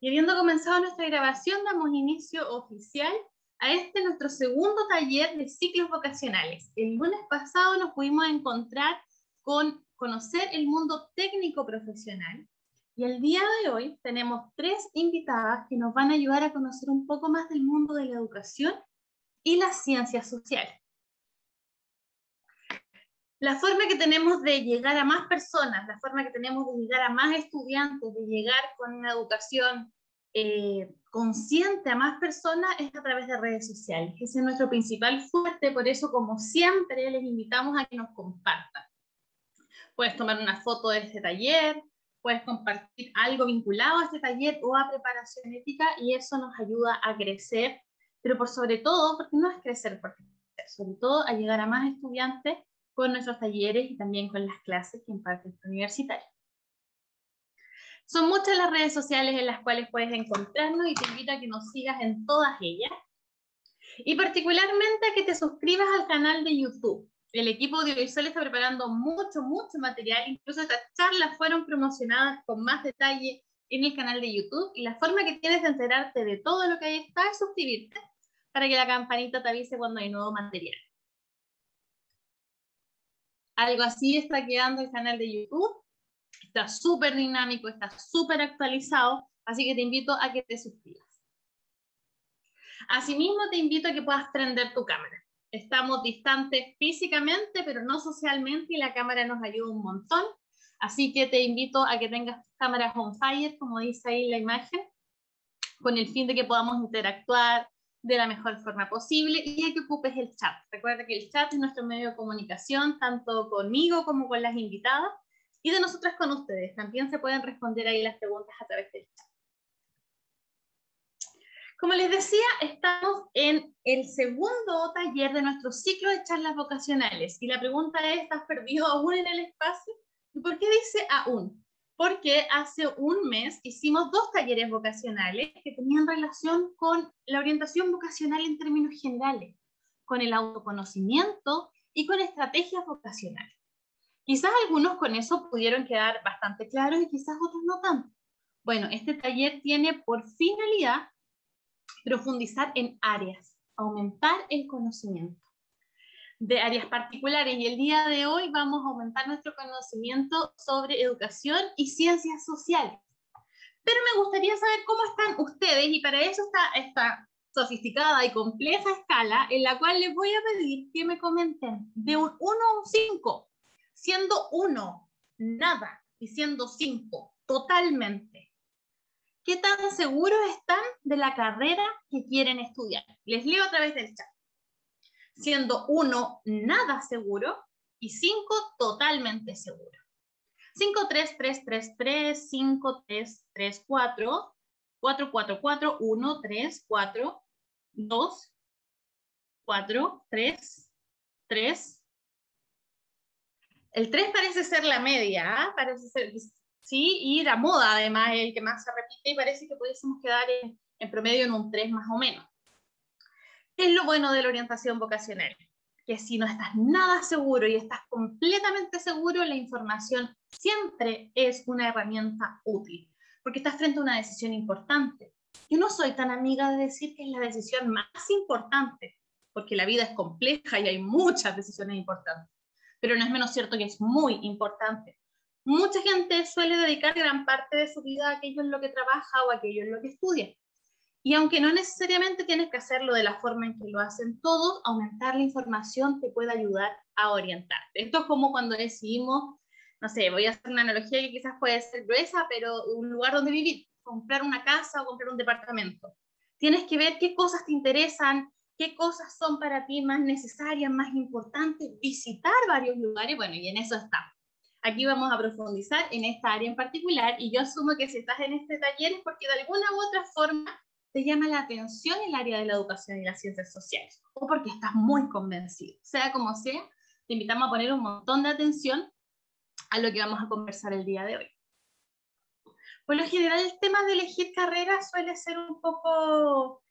Y habiendo comenzado nuestra grabación, damos inicio oficial a nuestro segundo taller de ciclos vocacionales. El lunes pasado nos pudimos encontrar con conocer el mundo técnico profesional y el día de hoy tenemos 3 invitadas que nos van a ayudar a conocer un poco más del mundo de la educación y las ciencias sociales. La forma que tenemos de llegar a más personas, la forma que tenemos de llegar a más estudiantes, de llegar con una educación consciente a más personas es a través de redes sociales. Ese es nuestro principal fuerte, por eso como siempre les invitamos a que nos compartan. Puedes tomar una foto de este taller, puedes compartir algo vinculado a este taller o a preparación ética y eso nos ayuda a crecer, pero por sobre todo, porque no es crecer por crecer, sobre todo a llegar a más estudiantes con nuestros talleres y también con las clases que imparte nuestra universitaria. Son muchas las redes sociales en las cuales puedes encontrarnos y te invito a que nos sigas en todas ellas. Y particularmente a que te suscribas al canal de YouTube. El equipo audiovisual está preparando mucho material, incluso estas charlas fueron promocionadas con más detalle en el canal de YouTube y la forma que tienes de enterarte de todo lo que ahí está es suscribirte para que la campanita te avise cuando hay nuevo material. Algo así está quedando el canal de YouTube. Está súper dinámico, está súper actualizado, así que te invito a que te suscribas. Asimismo, te invito a que puedas prender tu cámara. Estamos distantes físicamente, pero no socialmente, y la cámara nos ayuda un montón. Así que te invito a que tengas tus cámaras on fire, como dice ahí la imagen, con el fin de que podamos interactuar de la mejor forma posible y a que ocupes el chat. Recuerda que el chat es nuestro medio de comunicación, tanto conmigo como con las invitadas, y de nosotras con ustedes. También se pueden responder ahí las preguntas a través del chat. Como les decía, estamos en el segundo taller de nuestro ciclo de charlas vocacionales. Y la pregunta es, ¿estás perdido aún en el espacio? ¿Y por qué dice aún? Porque hace un mes hicimos 2 talleres vocacionales que tenían relación con la orientación vocacional en términos generales, con el autoconocimiento y con estrategias vocacionales. Quizás algunos con eso pudieron quedar bastante claros y quizás otros no tanto. Bueno, este taller tiene por finalidad profundizar en áreas, aumentar el conocimiento de áreas particulares. Y el día de hoy vamos a aumentar nuestro conocimiento sobre educación y ciencias sociales. Pero me gustaría saber cómo están ustedes y para eso está esta sofisticada y compleja escala en la cual les voy a pedir que me comenten de un 1 a un 5, siendo 1 nada y siendo 5 totalmente. ¿Qué tan seguros están de la carrera que quieren estudiar? Les leo a través del chat. Siendo 1 nada seguro y 5 totalmente seguro. 5, 3, 3, 3, 3, 5, 3, 3, 4, 4, 4, 4, 1, 3, 4, 2, 4, 3, 3. El 3 parece ser la media, ¿eh? Parece ser, sí, y la moda además es el que más se repite y parece que pudiésemos quedar en promedio en un 3 más o menos. ¿Qué es lo bueno de la orientación vocacional? Que si no estás nada seguro y estás completamente seguro, la información siempre es una herramienta útil, porque estás frente a una decisión importante. Yo no soy tan amiga de decir que es la decisión más importante, porque la vida es compleja y hay muchas decisiones importantes, pero no es menos cierto que es muy importante. Mucha gente suele dedicar gran parte de su vida a aquello en lo que trabaja o a aquello en lo que estudia. Y aunque no necesariamente tienes que hacerlo de la forma en que lo hacen todos, aumentar la información te puede ayudar a orientarte. Esto es como cuando decidimos, no sé, voy a hacer una analogía que quizás puede ser gruesa, pero un lugar donde vivir, comprar una casa o comprar un departamento. Tienes que ver qué cosas te interesan, qué cosas son para ti más necesarias, más importantes, visitar varios lugares, bueno, y en eso estamos. Aquí vamos a profundizar en esta área en particular y yo asumo que si estás en este taller es porque de alguna u otra forma te llama la atención el área de la educación y las ciencias sociales, o porque estás muy convencido. Sea como sea, te invitamos a poner un montón de atención a lo que vamos a conversar el día de hoy. Por lo general, el tema de elegir carrera suele ser un poco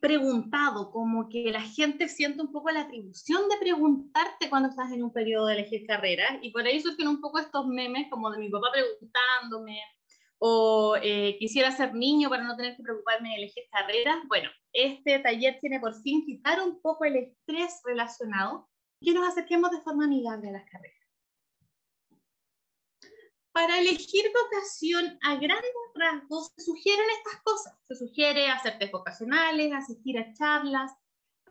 preguntado, como que la gente siente un poco la atribución de preguntarte cuando estás en un periodo de elegir carreras, y por ahí surgen un poco estos memes como de mi papá preguntándome, o quisiera ser niño para no tener que preocuparme de elegir carreras. Bueno, este taller tiene por fin quitar un poco el estrés relacionado y que nos acerquemos de forma amigable a las carreras. Para elegir vocación a grandes rasgos se sugieren estas cosas. Se sugiere hacer test vocacionales, asistir a charlas,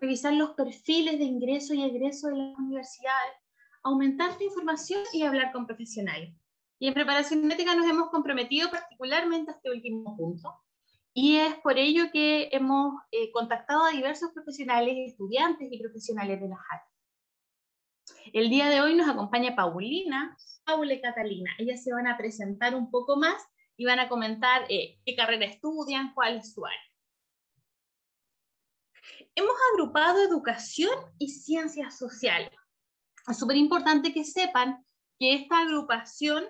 revisar los perfiles de ingreso y egreso de las universidades, aumentar la información y hablar con profesionales. Y en Preparación Ética nos hemos comprometido particularmente a este último punto. Y es por ello que hemos contactado a diversos profesionales, estudiantes y profesionales de las áreas. El día de hoy nos acompaña Paula y Catalina. Ellas se van a presentar un poco más y van a comentar qué carrera estudian, cuál es su área. Hemos agrupado educación y ciencias sociales. Es súper importante que sepan que esta agrupación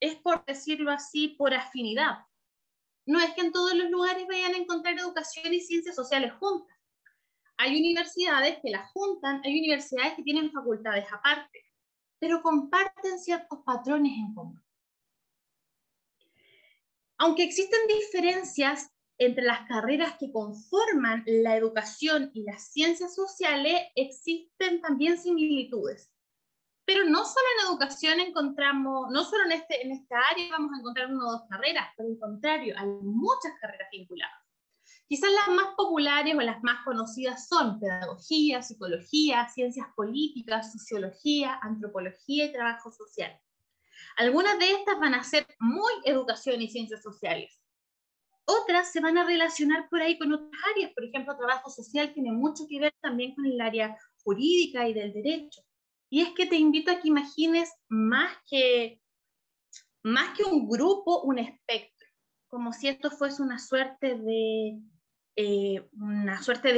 es, por decirlo así, por afinidad. No es que en todos los lugares vayan a encontrar educación y ciencias sociales juntas. Hay universidades que las juntan, hay universidades que tienen facultades aparte, pero comparten ciertos patrones en común. Aunque existen diferencias entre las carreras que conforman la educación y las ciencias sociales, existen también similitudes. Pero no solo en educación encontramos, no solo en esta área vamos a encontrar una o dos carreras, por el contrario, hay muchas carreras vinculadas. Quizás las más populares o las más conocidas son pedagogía, psicología, ciencias políticas, sociología, antropología y trabajo social. Algunas de estas van a ser muy educación y ciencias sociales. Otras se van a relacionar por ahí con otras áreas, por ejemplo, trabajo social tiene mucho que ver también con el área jurídica y del derecho. Y es que te invito a que imagines más que un grupo, un espectro, como si esto fuese una suerte de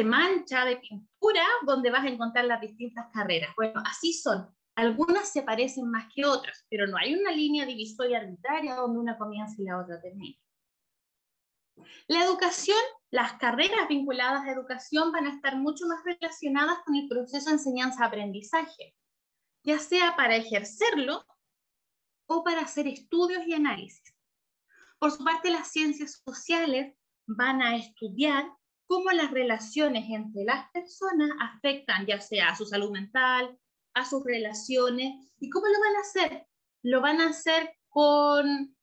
mancha de pintura donde vas a encontrar las distintas carreras. Bueno, así son. Algunas se parecen más que otras, pero no hay una línea divisoria arbitraria donde una comienza y la otra termina. La educación, las carreras vinculadas a educación van a estar mucho más relacionadas con el proceso de enseñanza-aprendizaje, ya sea para ejercerlo o para hacer estudios y análisis. Por su parte, las ciencias sociales van a estudiar cómo las relaciones entre las personas afectan ya sea a su salud mental, a sus relaciones, y cómo lo van a hacer. Lo van a hacer con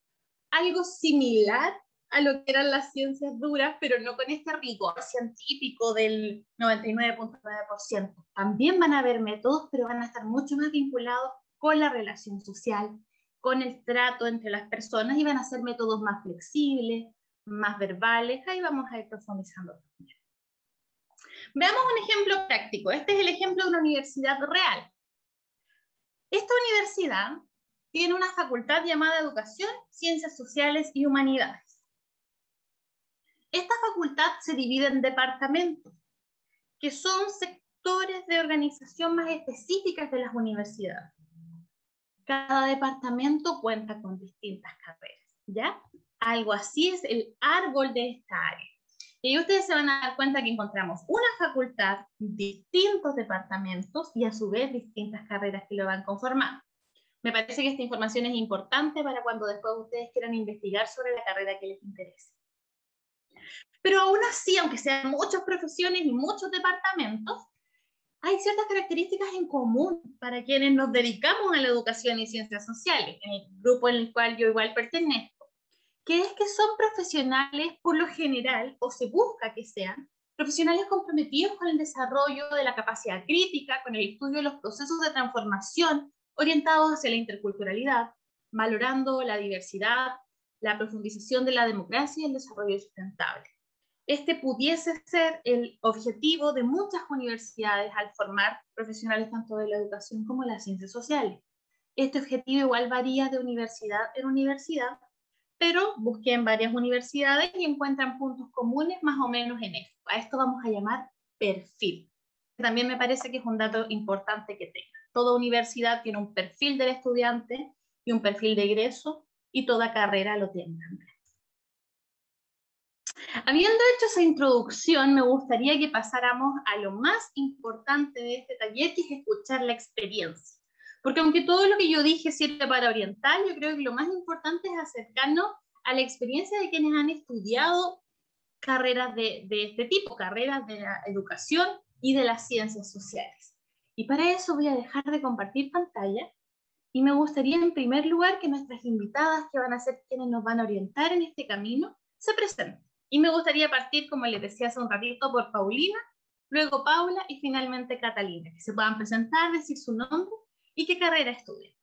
algo similar a lo que eran las ciencias duras, pero no con este rigor científico del 99.9%. También van a haber métodos, pero van a estar mucho más vinculados con la relación social, con el trato entre las personas, y van a ser métodos más flexibles, más verbales. Ahí vamos a ir profundizando también. Veamos un ejemplo práctico. Este es el ejemplo de una universidad real. Esta universidad tiene una facultad llamada Educación, Ciencias Sociales y Humanidades. Esta facultad se divide en departamentos, que son sectores de organización más específicas de las universidades. Cada departamento cuenta con distintas carreras, ¿ya? Algo así es el árbol de esta área. Y ustedes se van a dar cuenta que encontramos una facultad, distintos departamentos y a su vez distintas carreras que lo van conformando. Me parece que esta información es importante para cuando después ustedes quieran investigar sobre la carrera que les interese. Pero aún así, aunque sean muchas profesiones y muchos departamentos, hay ciertas características en común para quienes nos dedicamos a la educación y ciencias sociales, en el grupo en el cual yo igual pertenezco, que es que son profesionales por lo general, o se busca que sean, profesionales comprometidos con el desarrollo de la capacidad crítica, con el estudio de los procesos de transformación orientados hacia la interculturalidad, valorando la diversidad, la profundización de la democracia y el desarrollo sustentable. Este pudiese ser el objetivo de muchas universidades al formar profesionales tanto de la educación como de las ciencias sociales. Este objetivo igual varía de universidad en universidad, pero busquen varias universidades y encuentran puntos comunes más o menos en esto. A esto vamos a llamar perfil. También me parece que es un dato importante que tenga. Toda universidad tiene un perfil del estudiante y un perfil de egreso, y toda carrera lo tiene también. Habiendo hecho esa introducción, me gustaría que pasáramos a lo más importante de este taller, que es escuchar la experiencia. Porque aunque todo lo que yo dije sirve para orientar, yo creo que lo más importante es acercarnos a la experiencia de quienes han estudiado carreras de este tipo, carreras de la educación y de las ciencias sociales. Y para eso voy a dejar de compartir pantalla y me gustaría en primer lugar que nuestras invitadas, que van a ser quienes nos van a orientar en este camino, se presenten. Y me gustaría partir, como les decía hace un ratito, por Paulina, luego Paula y finalmente Catalina, que se puedan presentar, decir su nombre y qué carrera estudian.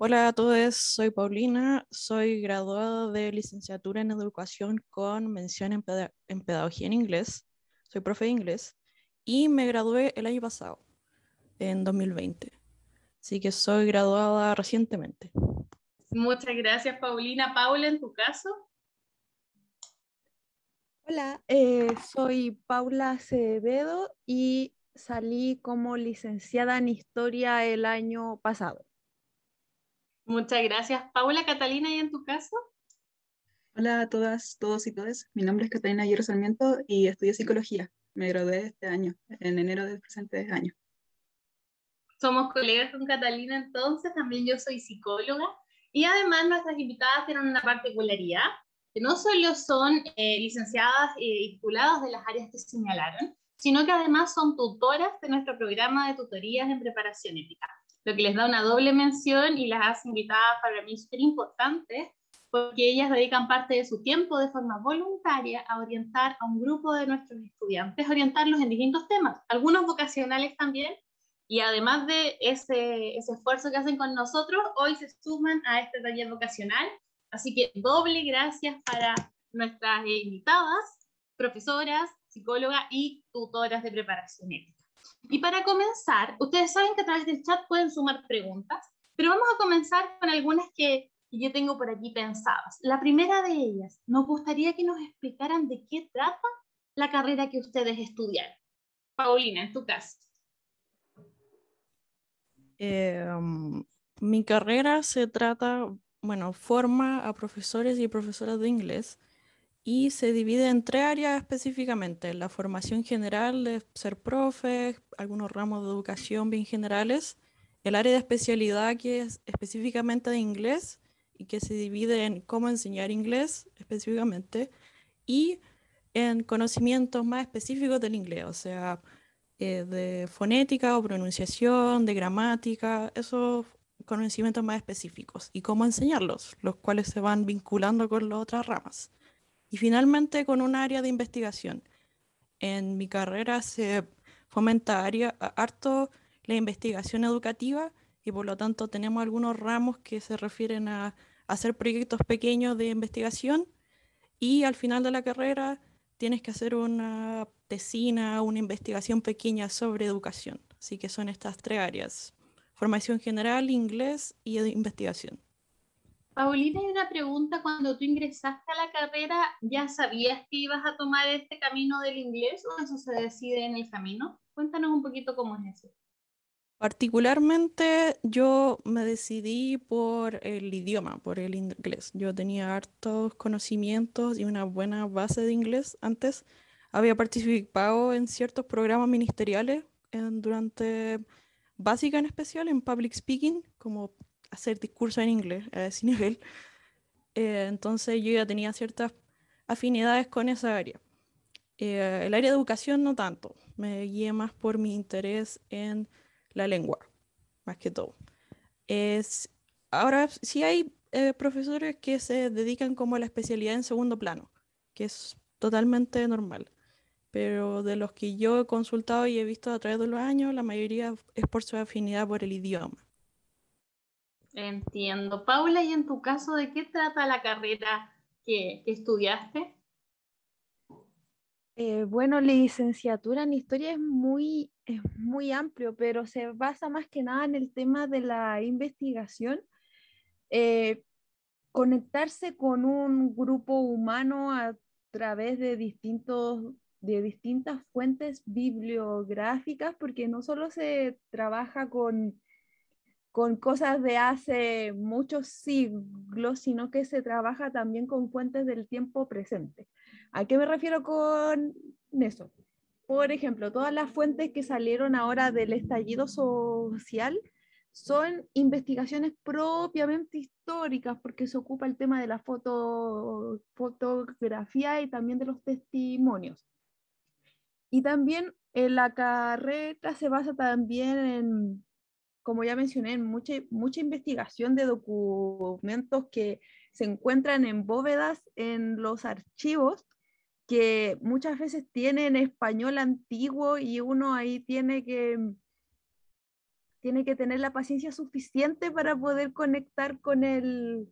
Hola a todos, soy Paulina, soy graduada de licenciatura en educación con mención en pedagogía en inglés, soy profe de inglés y me gradué el año pasado, en 2020, así que soy graduada recientemente. Muchas gracias, Paulina. Paula, en tu caso. Hola, soy Paula Acevedo y salí como licenciada en Historia el año pasado. Muchas gracias, Paula. Catalina, ¿y en tu caso? Hola a todas, todos y todas. Mi nombre es Catalina Hierro Sarmiento y estudio psicología. Me gradué este año, en enero del presente año. Somos colegas con Catalina entonces, también yo soy psicóloga y además nuestras invitadas tienen una particularidad, que no solo son licenciadas y tituladas de las áreas que señalaron, sino que además son tutoras de nuestro programa de tutorías en preparación ética, lo que les da una doble mención y las hace invitadas para mí súper importantes, porque ellas dedican parte de su tiempo de forma voluntaria a orientar a un grupo de nuestros estudiantes, orientarlos en distintos temas, algunos vocacionales también, y además de ese esfuerzo que hacen con nosotros, hoy se suman a este taller vocacional. Así que doble gracias para nuestras invitadas, profesoras, psicólogas y tutoras de preparación ética. Y para comenzar, ustedes saben que a través del chat pueden sumar preguntas, pero vamos a comenzar con algunas que yo tengo por aquí pensadas. La primera de ellas, nos gustaría que nos explicaran de qué trata la carrera que ustedes estudiaron. Paulina, en tu caso. Mi carrera se trata, forma a profesores y profesoras de inglés y se divide en tres áreas específicamente: la formación general de ser profe, algunos ramos de educación bien generales, el área de especialidad que es específicamente de inglés y que se divide en cómo enseñar inglés específicamente y en conocimientos más específicos del inglés, o sea, de fonética o pronunciación, de gramática, esos conocimientos más específicos y cómo enseñarlos, los cuales se van vinculando con las otras ramas. Y finalmente con un área de investigación. En mi carrera se fomenta harto la investigación educativa y por lo tanto tenemos algunos ramos que se refieren a hacer proyectos pequeños de investigación y al final de la carrera tienes que hacer una tesina, una investigación pequeña sobre educación. Así que son estas tres áreas: formación general, inglés y investigación. Paulina, hay una pregunta. Cuando tú ingresaste a la carrera, ¿ya sabías que ibas a tomar este camino del inglés o eso se decide en el camino? Cuéntanos un poquito cómo es eso. Particularmente yo me decidí por el idioma, por el inglés. Yo tenía hartos conocimientos y una buena base de inglés antes. Había participado en ciertos programas ministeriales durante básica en especial, en public speaking, como hacer discursos en inglés a ese nivel. Entonces yo ya tenía ciertas afinidades con esa área. El área de educación no tanto, me guié más por mi interés en la lengua, más que todo. Ahora sí hay profesores que se dedican como a la especialidad en segundo plano, que es totalmente normal. Pero de los que yo he consultado y he visto a través de los años, la mayoría es por su afinidad por el idioma. Entiendo. Paula, ¿y en tu caso de qué trata la carrera que estudiaste? Bueno, la licenciatura en Historia es muy amplio, pero se basa más que nada en el tema de la investigación, eh, conectarse con un grupo humano a través de de distintas fuentes bibliográficas, porque no solo se trabaja con cosas de hace muchos siglos, sino que se trabaja también con fuentes del tiempo presente. ¿A qué me refiero con eso? Por ejemplo, todas las fuentes que salieron ahora del estallido social son investigaciones propiamente históricas, porque se ocupa el tema de la fotografía y también de los testimonios. Y también la carrera se basa también en, como ya mencioné, en mucha investigación de documentos que se encuentran en bóvedas en los archivos, que muchas veces tienen español antiguo y uno ahí tiene que tener la paciencia suficiente para poder conectar con el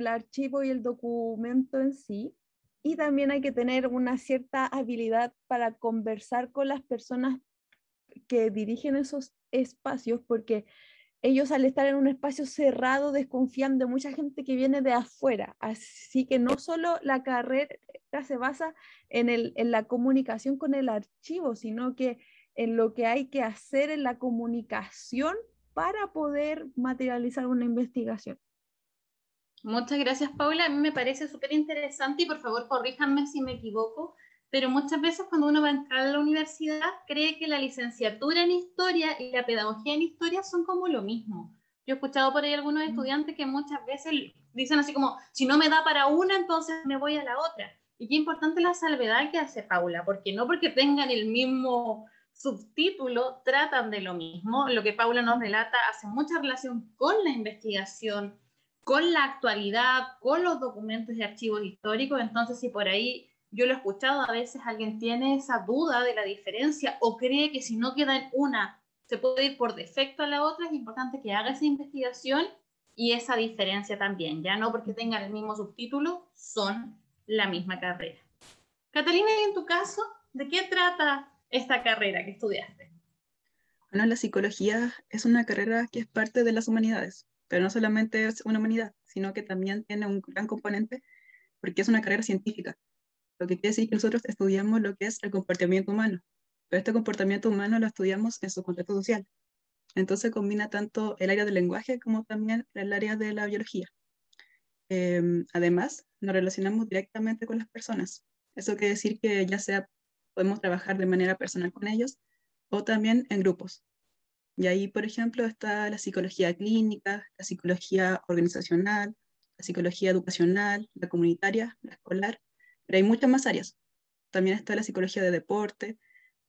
archivo y el documento en sí. Y también hay que tener una cierta habilidad para conversar con las personas que dirigen esos espacios, porque ellos al estar en un espacio cerrado desconfían de mucha gente que viene de afuera. Así que no solo la carrera se basa en la comunicación con el archivo, sino que en lo que hay que hacer en la comunicación para poder materializar una investigación. Muchas gracias, Paula. A mí me parece súper interesante y por favor corríjanme si me equivoco, pero muchas veces cuando uno va a entrar a la universidad cree que la licenciatura en historia y la pedagogía en historia son como lo mismo. Yo he escuchado por ahí algunos estudiantes que muchas veces dicen así como, si no me da para una, entonces me voy a la otra. Y qué importante la salvedad que hace Paula, porque no porque tengan el mismo subtítulo tratan de lo mismo. Lo que Paula nos relata hace mucha relación con la investigación, con la actualidad, con los documentos y archivos históricos. Entonces, si por ahí yo lo he escuchado, a veces alguien tiene esa duda de la diferencia o cree que si no queda en una, se puede ir por defecto a la otra, es importante que haga esa investigación y esa diferencia también, ya no porque tengan el mismo subtítulo, son la misma carrera. Catalina, y en tu caso, ¿de qué trata esta carrera que estudiaste? Bueno, la psicología es una carrera que es parte de las humanidades, pero no solamente es una humanidad, sino que también tiene un gran componente porque es una carrera científica. Lo que quiere decir que nosotros estudiamos lo que es el comportamiento humano, pero este comportamiento humano lo estudiamos en su contexto social. Entonces combina tanto el área del lenguaje como también el área de la biología. Además, nos relacionamos directamente con las personas. Eso quiere decir que ya sea podemos trabajar de manera personal con ellos o también en grupos. Y ahí, por ejemplo, está la psicología clínica, la psicología organizacional, la psicología educacional, la comunitaria, la escolar, pero hay muchas más áreas. También está la psicología de deporte,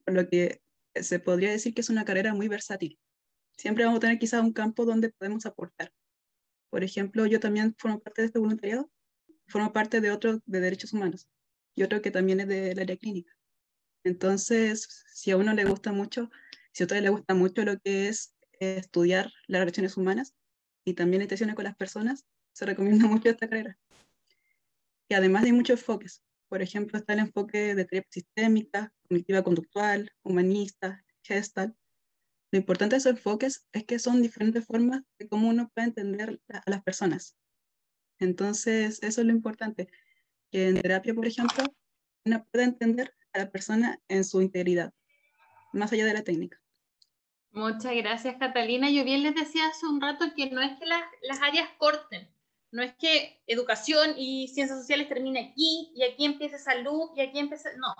por lo que se podría decir que es una carrera muy versátil. Siempre vamos a tener quizás un campo donde podemos aportar. Por ejemplo, yo también formo parte de este voluntariado, formo parte de otro de derechos humanos y otro que también es del área clínica. Entonces, si a uno le gusta mucho, si a ustedes les gusta mucho lo que es estudiar las relaciones humanas y también la interacción con las personas, se recomienda mucho esta carrera. Y además hay muchos enfoques. Por ejemplo, está el enfoque de terapia sistémica, cognitiva conductual, humanista, Gestalt. Lo importante de esos enfoques es que son diferentes formas de cómo uno puede entender a las personas. Entonces, eso es lo importante, que en terapia, por ejemplo, uno puede entender a la persona en su integridad, más allá de la técnica. Muchas gracias, Catalina. Yo bien les decía hace un rato que no es que las áreas corten, no es que educación y ciencias sociales termine aquí y aquí empiece salud y aquí empiece... No,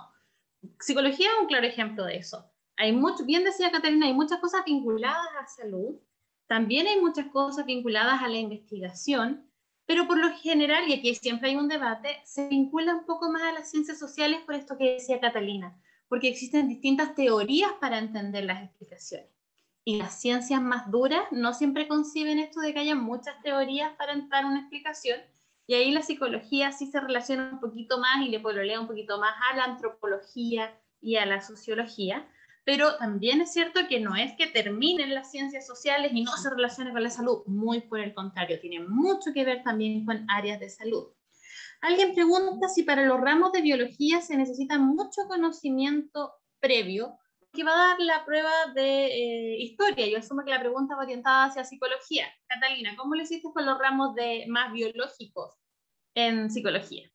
psicología es un claro ejemplo de eso. Hay mucho, bien decía Catalina, hay muchas cosas vinculadas a salud, también hay muchas cosas vinculadas a la investigación, pero por lo general, y aquí siempre hay un debate, se vincula un poco más a las ciencias sociales por esto que decía Catalina, porque existen distintas teorías para entender las explicaciones. Y las ciencias más duras no siempre conciben esto de que haya muchas teorías para dar una explicación, y ahí la psicología sí se relaciona un poquito más y le pololea un poquito más a la antropología y a la sociología, pero también es cierto que no es que terminen las ciencias sociales y no se relacione con la salud, muy por el contrario, tiene mucho que ver también con áreas de salud. Alguien pregunta si para los ramos de biología se necesita mucho conocimiento previo que va a dar la prueba de historia. Yo asumo que la pregunta va orientada hacia psicología. Catalina, ¿cómo lo hiciste con los ramos más biológicos en psicología?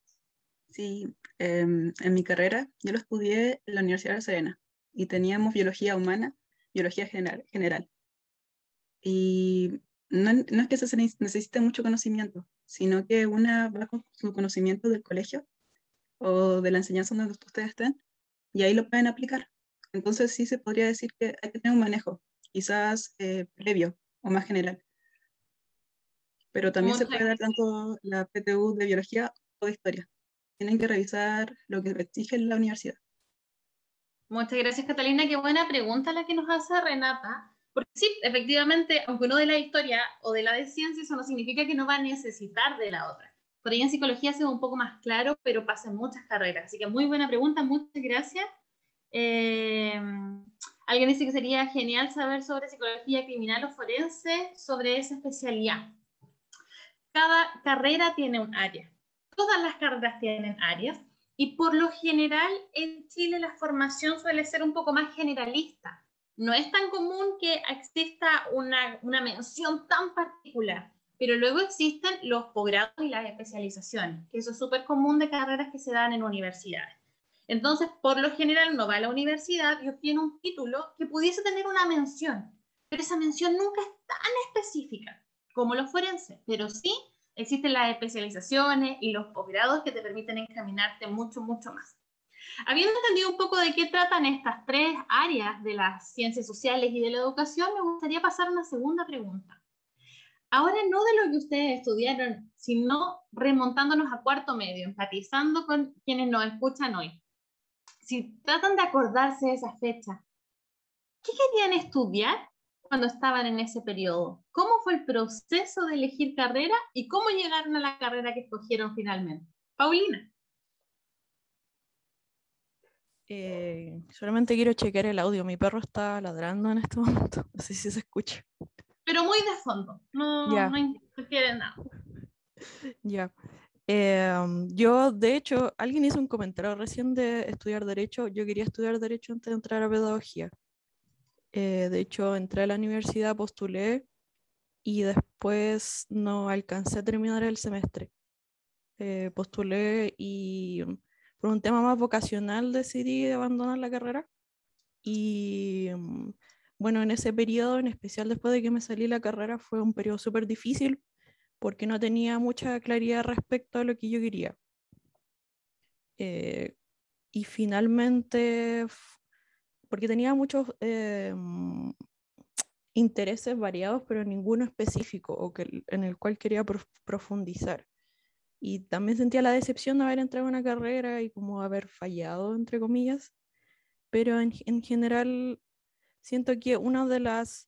Sí, en mi carrera yo lo estudié en la Universidad de La Serena y teníamos biología humana, biología general. Y no es que se necesite mucho conocimiento, sino que una va con su conocimiento del colegio o de la enseñanza donde ustedes estén y ahí lo pueden aplicar. Entonces sí se podría decir que hay que tener un manejo. quizás previo o más general. Pero también se puede dar tanto la PTU de biología o de historia. Tienen que revisar lo que exige la universidad. Muchas gracias, Catalina. Qué buena pregunta la que nos hace Renata. Porque sí, efectivamente, aunque uno de la historia o de la de ciencia, eso no significa que no va a necesitar de la otra. Por ahí en psicología se ve un poco más claro, pero pasa en muchas carreras. Así que muy buena pregunta, muchas gracias. Alguien dice que sería genial saber sobre psicología criminal o forense, sobre esa especialidad. Cada carrera tiene un área. Todas las carreras tienen áreas. Y por lo general en Chile la formación suele ser un poco más generalista. No es tan común que exista una mención tan particular, pero luego existen los posgrados y las especializaciones, que eso es súper común de carreras que se dan en universidades. Entonces, por lo general, uno va a la universidad y obtiene un título que pudiese tener una mención, pero esa mención nunca es tan específica como los forenses, pero sí existen las especializaciones y los posgrados que te permiten encaminarte mucho, mucho más. Habiendo entendido un poco de qué tratan estas tres áreas de las ciencias sociales y de la educación, me gustaría pasar a una segunda pregunta. Ahora no de lo que ustedes estudiaron, sino remontándonos a cuarto medio, empatizando con quienes nos escuchan hoy. Si tratan de acordarse de esa fecha, ¿qué querían estudiar cuando estaban en ese periodo? ¿Cómo fue el proceso de elegir carrera y cómo llegaron a la carrera que escogieron finalmente? Paulina. Solamente quiero chequear el audio. Mi perro está ladrando en este momento. No sé si se escucha. Pero muy de fondo. No interfiere nada. Ya. Yo, de hecho, alguien hizo un comentario recién de estudiar Derecho. Yo quería estudiar Derecho antes de entrar a Pedagogía. De hecho, entré a la universidad, postulé y después no alcancé a terminar el semestre. Postulé y por un tema más vocacional decidí abandonar la carrera. Y bueno, en ese periodo, en especial después de que me salí de la carrera, fue un periodo súper difícil porque no tenía mucha claridad respecto a lo que yo quería. Y finalmente, porque tenía muchos intereses variados, pero ninguno específico o en el cual quería profundizar. Y también sentía la decepción de haber entrado en una carrera y como haber fallado, entre comillas. Pero en general siento que una de las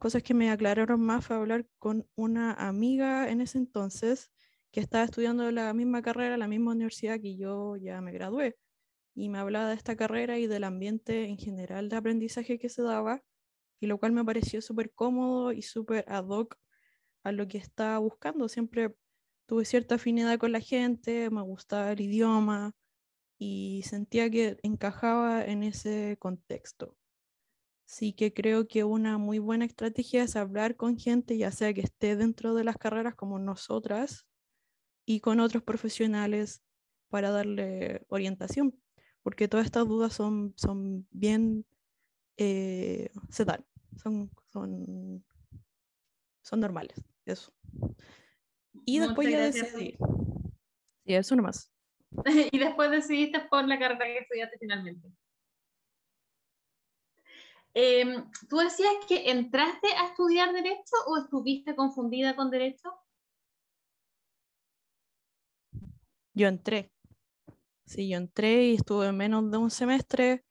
cosas que me aclararon más fue hablar con una amiga en ese entonces que estaba estudiando la misma carrera, la misma universidad que yo ya me gradué. Y me hablaba de esta carrera y del ambiente en general de aprendizaje que se daba, y lo cual me pareció súper cómodo y súper ad hoc a lo que estaba buscando. Siempre tuve cierta afinidad con la gente, me gustaba el idioma y sentía que encajaba en ese contexto. Sí que creo que una muy buena estrategia es hablar con gente, ya sea que esté dentro de las carreras como nosotras y con otros profesionales para darle orientación, porque todas estas dudas son bien, se dan, son normales, eso. Y después Muchas ya gracias. decidí. Sí, eso nomás. Y después decidiste por la carrera que estudiaste finalmente. ¿Tú decías que entraste a estudiar Derecho o estuviste confundida con Derecho? Yo entré. Sí, yo entré y estuve menos de un semestre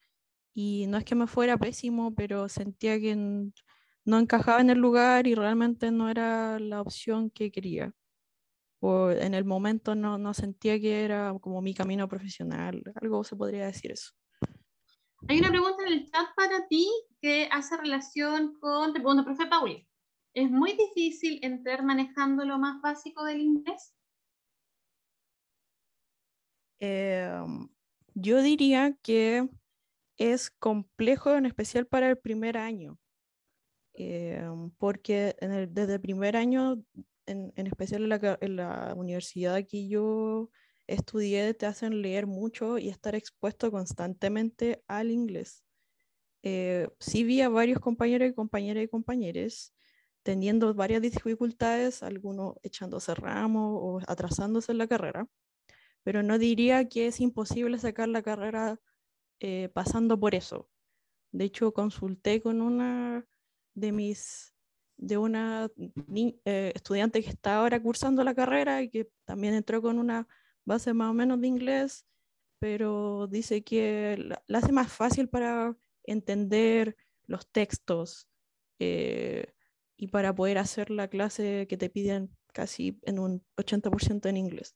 y no es que me fuera pésimo, pero sentía que no encajaba en el lugar y realmente no era la opción que quería. O en el momento no sentía que era como mi camino profesional, algo se podría decir eso. Hay una pregunta en el chat para ti que hace relación con, te pregunto, profe Pauli, ¿es muy difícil entrar manejando lo más básico del inglés? Yo diría que es complejo, en especial para el primer año, porque desde el primer año, en especial en la universidad que yo estudié, te hacen leer mucho y estar expuesto constantemente al inglés. Sí vi a varios compañeros y compañeras y compañeros teniendo varias dificultades, algunos echándose ramos o atrasándose en la carrera, pero no diría que es imposible sacar la carrera pasando por eso. De hecho, consulté con una estudiante que está ahora cursando la carrera y que también entró con una base más o menos de inglés, pero dice que la hace más fácil para entender los textos y para poder hacer la clase que te piden casi en un 80% en inglés.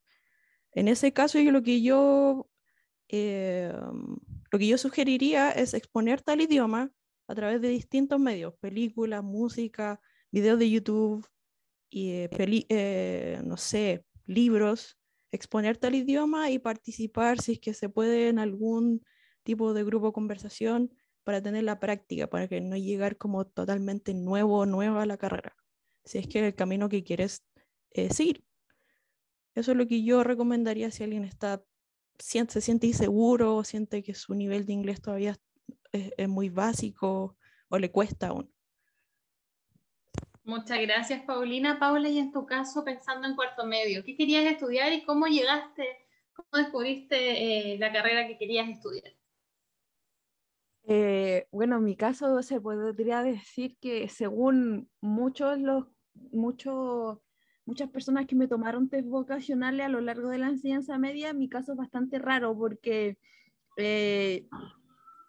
En ese caso, eh, lo que yo sugeriría es exponerte al idioma a través de distintos medios, películas, música, videos de YouTube, y, no sé, libros, exponerte al idioma y participar si es que se puede en algún tipo de grupo de conversación para tener la práctica, para que no llegar como totalmente nuevo o nueva a la carrera, si es que es el camino que quieres seguir. Eso es lo que yo recomendaría si alguien se siente inseguro, o siente que su nivel de inglés todavía es muy básico o le cuesta aún. Muchas gracias, Paulina. Paula, y en tu caso, pensando en cuarto medio, ¿qué querías estudiar y cómo descubriste la carrera que querías estudiar? Bueno, en mi caso se podría decir que según muchas personas que me tomaron test vocacionales a lo largo de la enseñanza media, mi caso es bastante raro porque,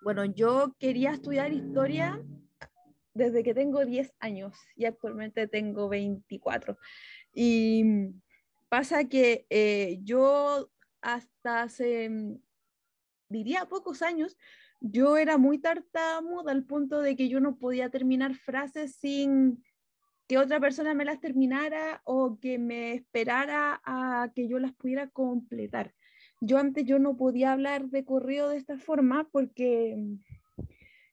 bueno, yo quería estudiar historia desde que tengo 10 años y actualmente tengo 24. Y pasa que yo hasta hace, diría, pocos años, yo era muy tartamuda al punto de que yo no podía terminar frases sin que otra persona me las terminara o que me esperara a que yo las pudiera completar. Yo no podía hablar de corrido de esta forma porque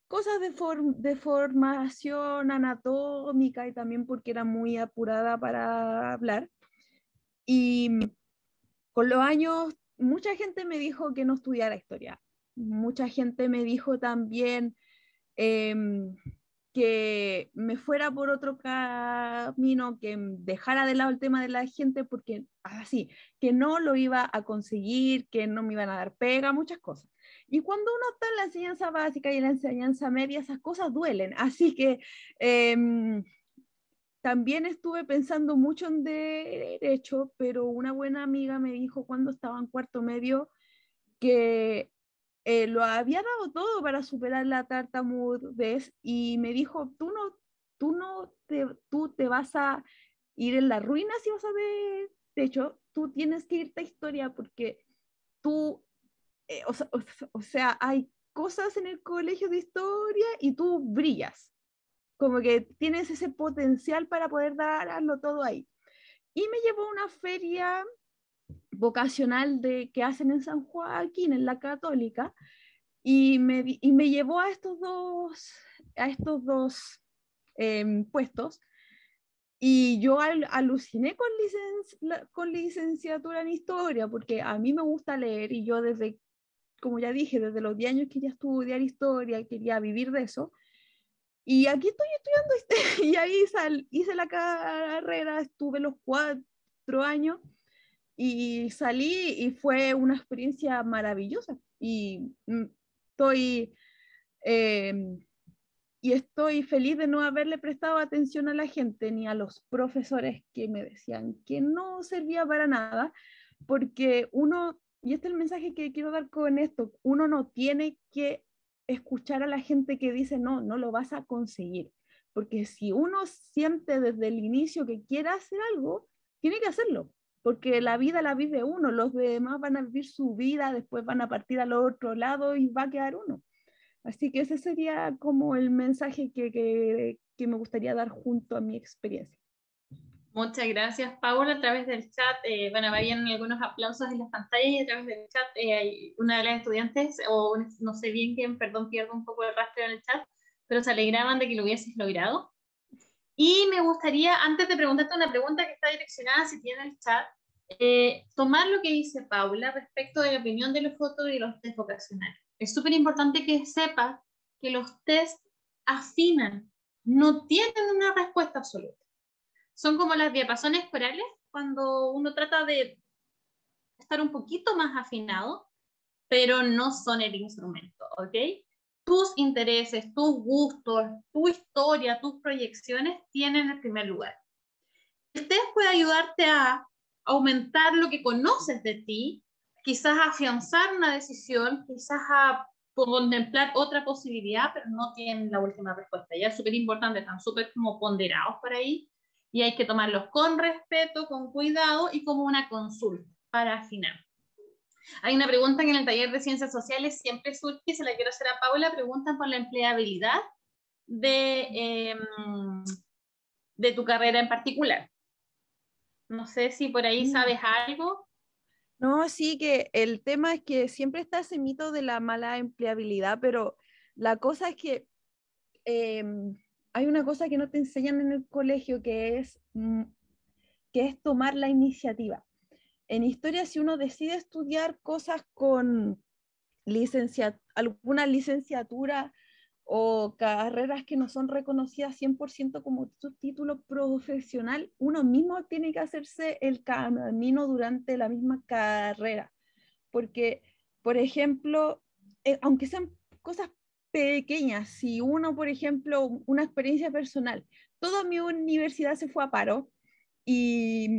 cosas de formación anatómica y también porque era muy apurada para hablar. Y con los años, mucha gente me dijo que no estudiara historia. Mucha gente me dijo también que me fuera por otro camino, que dejara de lado el tema de la gente porque así, que no lo iba a conseguir, que no me iban a dar pega, muchas cosas. Y cuando uno está en la enseñanza básica y en la enseñanza media, esas cosas duelen. Así que también estuve pensando mucho en derecho, pero una buena amiga me dijo cuando estaba en cuarto medio que lo había dado todo para superar la tartamudez y me dijo, tú te vas a ir en la ruina si vas a ver. De hecho, tú tienes que irte a historia porque tú, o sea, hay cosas en el colegio de historia y tú brillas, como que tienes ese potencial para poder darlo todo ahí. Y me llevó a una feria vocacional que hacen en San Joaquín, en la Católica, y me llevó a estos dos puestos, y yo aluciné con licenciatura en historia, porque a mí me gusta leer, y yo desde, como ya dije, desde los 10 años quería estudiar historia, quería vivir de eso, y aquí estoy estudiando, y ahí hice la carrera, estuve los 4 años, y salí y fue una experiencia maravillosa. Estoy, eh, estoy feliz de no haberle prestado atención a la gente ni a los profesores que me decían que no servía para nada, porque uno, y este es el mensaje que quiero dar con esto, uno no tiene que escuchar a la gente que dice no, no lo vas a conseguir, porque si uno siente desde el inicio que quiere hacer algo, tiene que hacerlo, porque la vida la vive uno, los demás van a vivir su vida, después van a partir al otro lado y va a quedar uno. Así que ese sería como el mensaje que me gustaría dar junto a mi experiencia. Muchas gracias, Paula. A través del chat, bueno, vayan algunos aplausos en las pantallas y a través del chat hay una de las estudiantes, o no sé bien quién, perdón, pierdo un poco el rastro en el chat, pero se alegraban de que lo hubieses logrado. Y me gustaría, antes de preguntarte una pregunta que está direccionada, si tiene el chat, tomar lo que dice Paula respecto de la opinión de los fotos y los test vocacionales. Es súper importante que sepas que los test afinan, no tienen una respuesta absoluta. Son como las diapasones corales cuando uno trata de estar un poquito más afinado, pero no son el instrumento, ¿ok? Tú tus intereses, tus gustos, tu historia, tus proyecciones tienen el primer lugar. El test puede ayudarte a aumentar lo que conoces de ti, quizás a afianzar una decisión, quizás a contemplar otra posibilidad, pero no tienen la última respuesta. Ya es súper importante, están súper como ponderados por ahí, y hay que tomarlos con respeto, con cuidado y como una consulta para afinar. Hay una pregunta que en el taller de Ciencias Sociales siempre surge, y se la quiero hacer a Paula, preguntan por la empleabilidad de tu carrera en particular. No sé si por ahí sabes algo. No, sí, que el tema es que siempre está ese mito de la mala empleabilidad, pero la cosa es que hay una cosa que no te enseñan en el colegio que es tomar la iniciativa. En historia, si uno decide estudiar cosas con alguna licenciatura o carreras que no son reconocidas 100% como su título profesional, uno mismo tiene que hacerse el camino durante la misma carrera. Porque, por ejemplo, aunque sean cosas pequeñas, si uno, por ejemplo, una experiencia personal, toda mi universidad se fue a paro y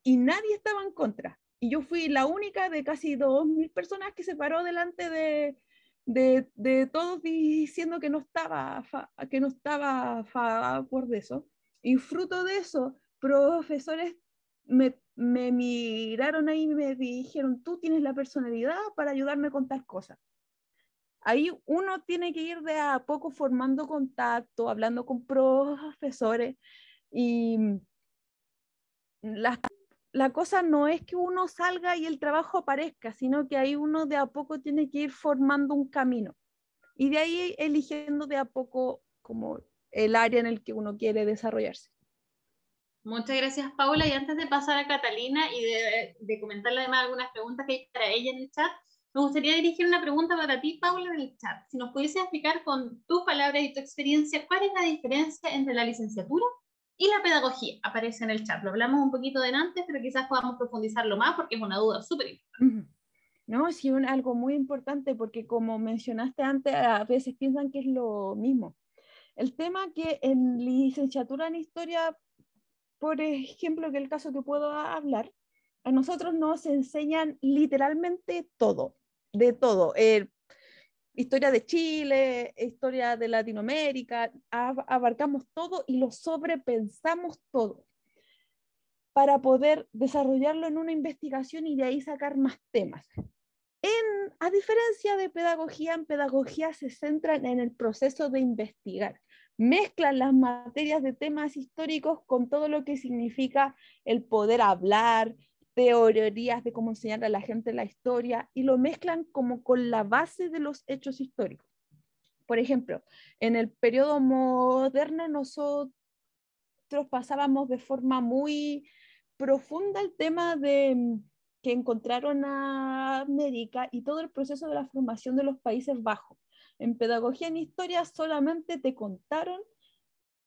nadie estaba en contra. Y yo fui la única de casi 2.000 personas que se paró delante de todos diciendo que no estaba a favor de eso. Y fruto de eso, profesores me miraron ahí y me dijeron, tú tienes la personalidad para ayudarme a contar cosas. Ahí uno tiene que ir de a poco formando contacto, hablando con profesores y la cosa no es que uno salga y el trabajo aparezca, sino que ahí uno de a poco tiene que ir formando un camino y de ahí eligiendo de a poco como el área en el que uno quiere desarrollarse. Muchas gracias, Paula. Y antes de pasar a Catalina y de comentarle además algunas preguntas que hay para ella en el chat, me gustaría dirigir una pregunta para ti, Paula, en el chat. Si nos pudieses explicar con tus palabras y tu experiencia, ¿cuál es la diferencia entre la licenciatura y la pedagogía? Aparece en el chat. Lo hablamos un poquito de antes, pero quizás podamos profundizarlo más porque es una duda súper importante. No, sí, algo muy importante porque como mencionaste antes, a veces piensan que es lo mismo. El tema que en licenciatura en historia, por ejemplo, que el caso que puedo hablar, a nosotros nos enseñan literalmente todo, de todo. Historia de Chile, historia de Latinoamérica, abarcamos todo y lo sobrepensamos todo para poder desarrollarlo en una investigación y de ahí sacar más temas. A diferencia de pedagogía, en pedagogía se centran en el proceso de investigar. Mezclan las materias de temas históricos con todo lo que significa el poder hablar, teorías de cómo enseñar a la gente la historia, y lo mezclan como con la base de los hechos históricos. Por ejemplo, en el periodo moderno nosotros pasábamos de forma muy profunda el tema de que encontraron a América y todo el proceso de la formación de los Países Bajos. En pedagogía en historia solamente te contaron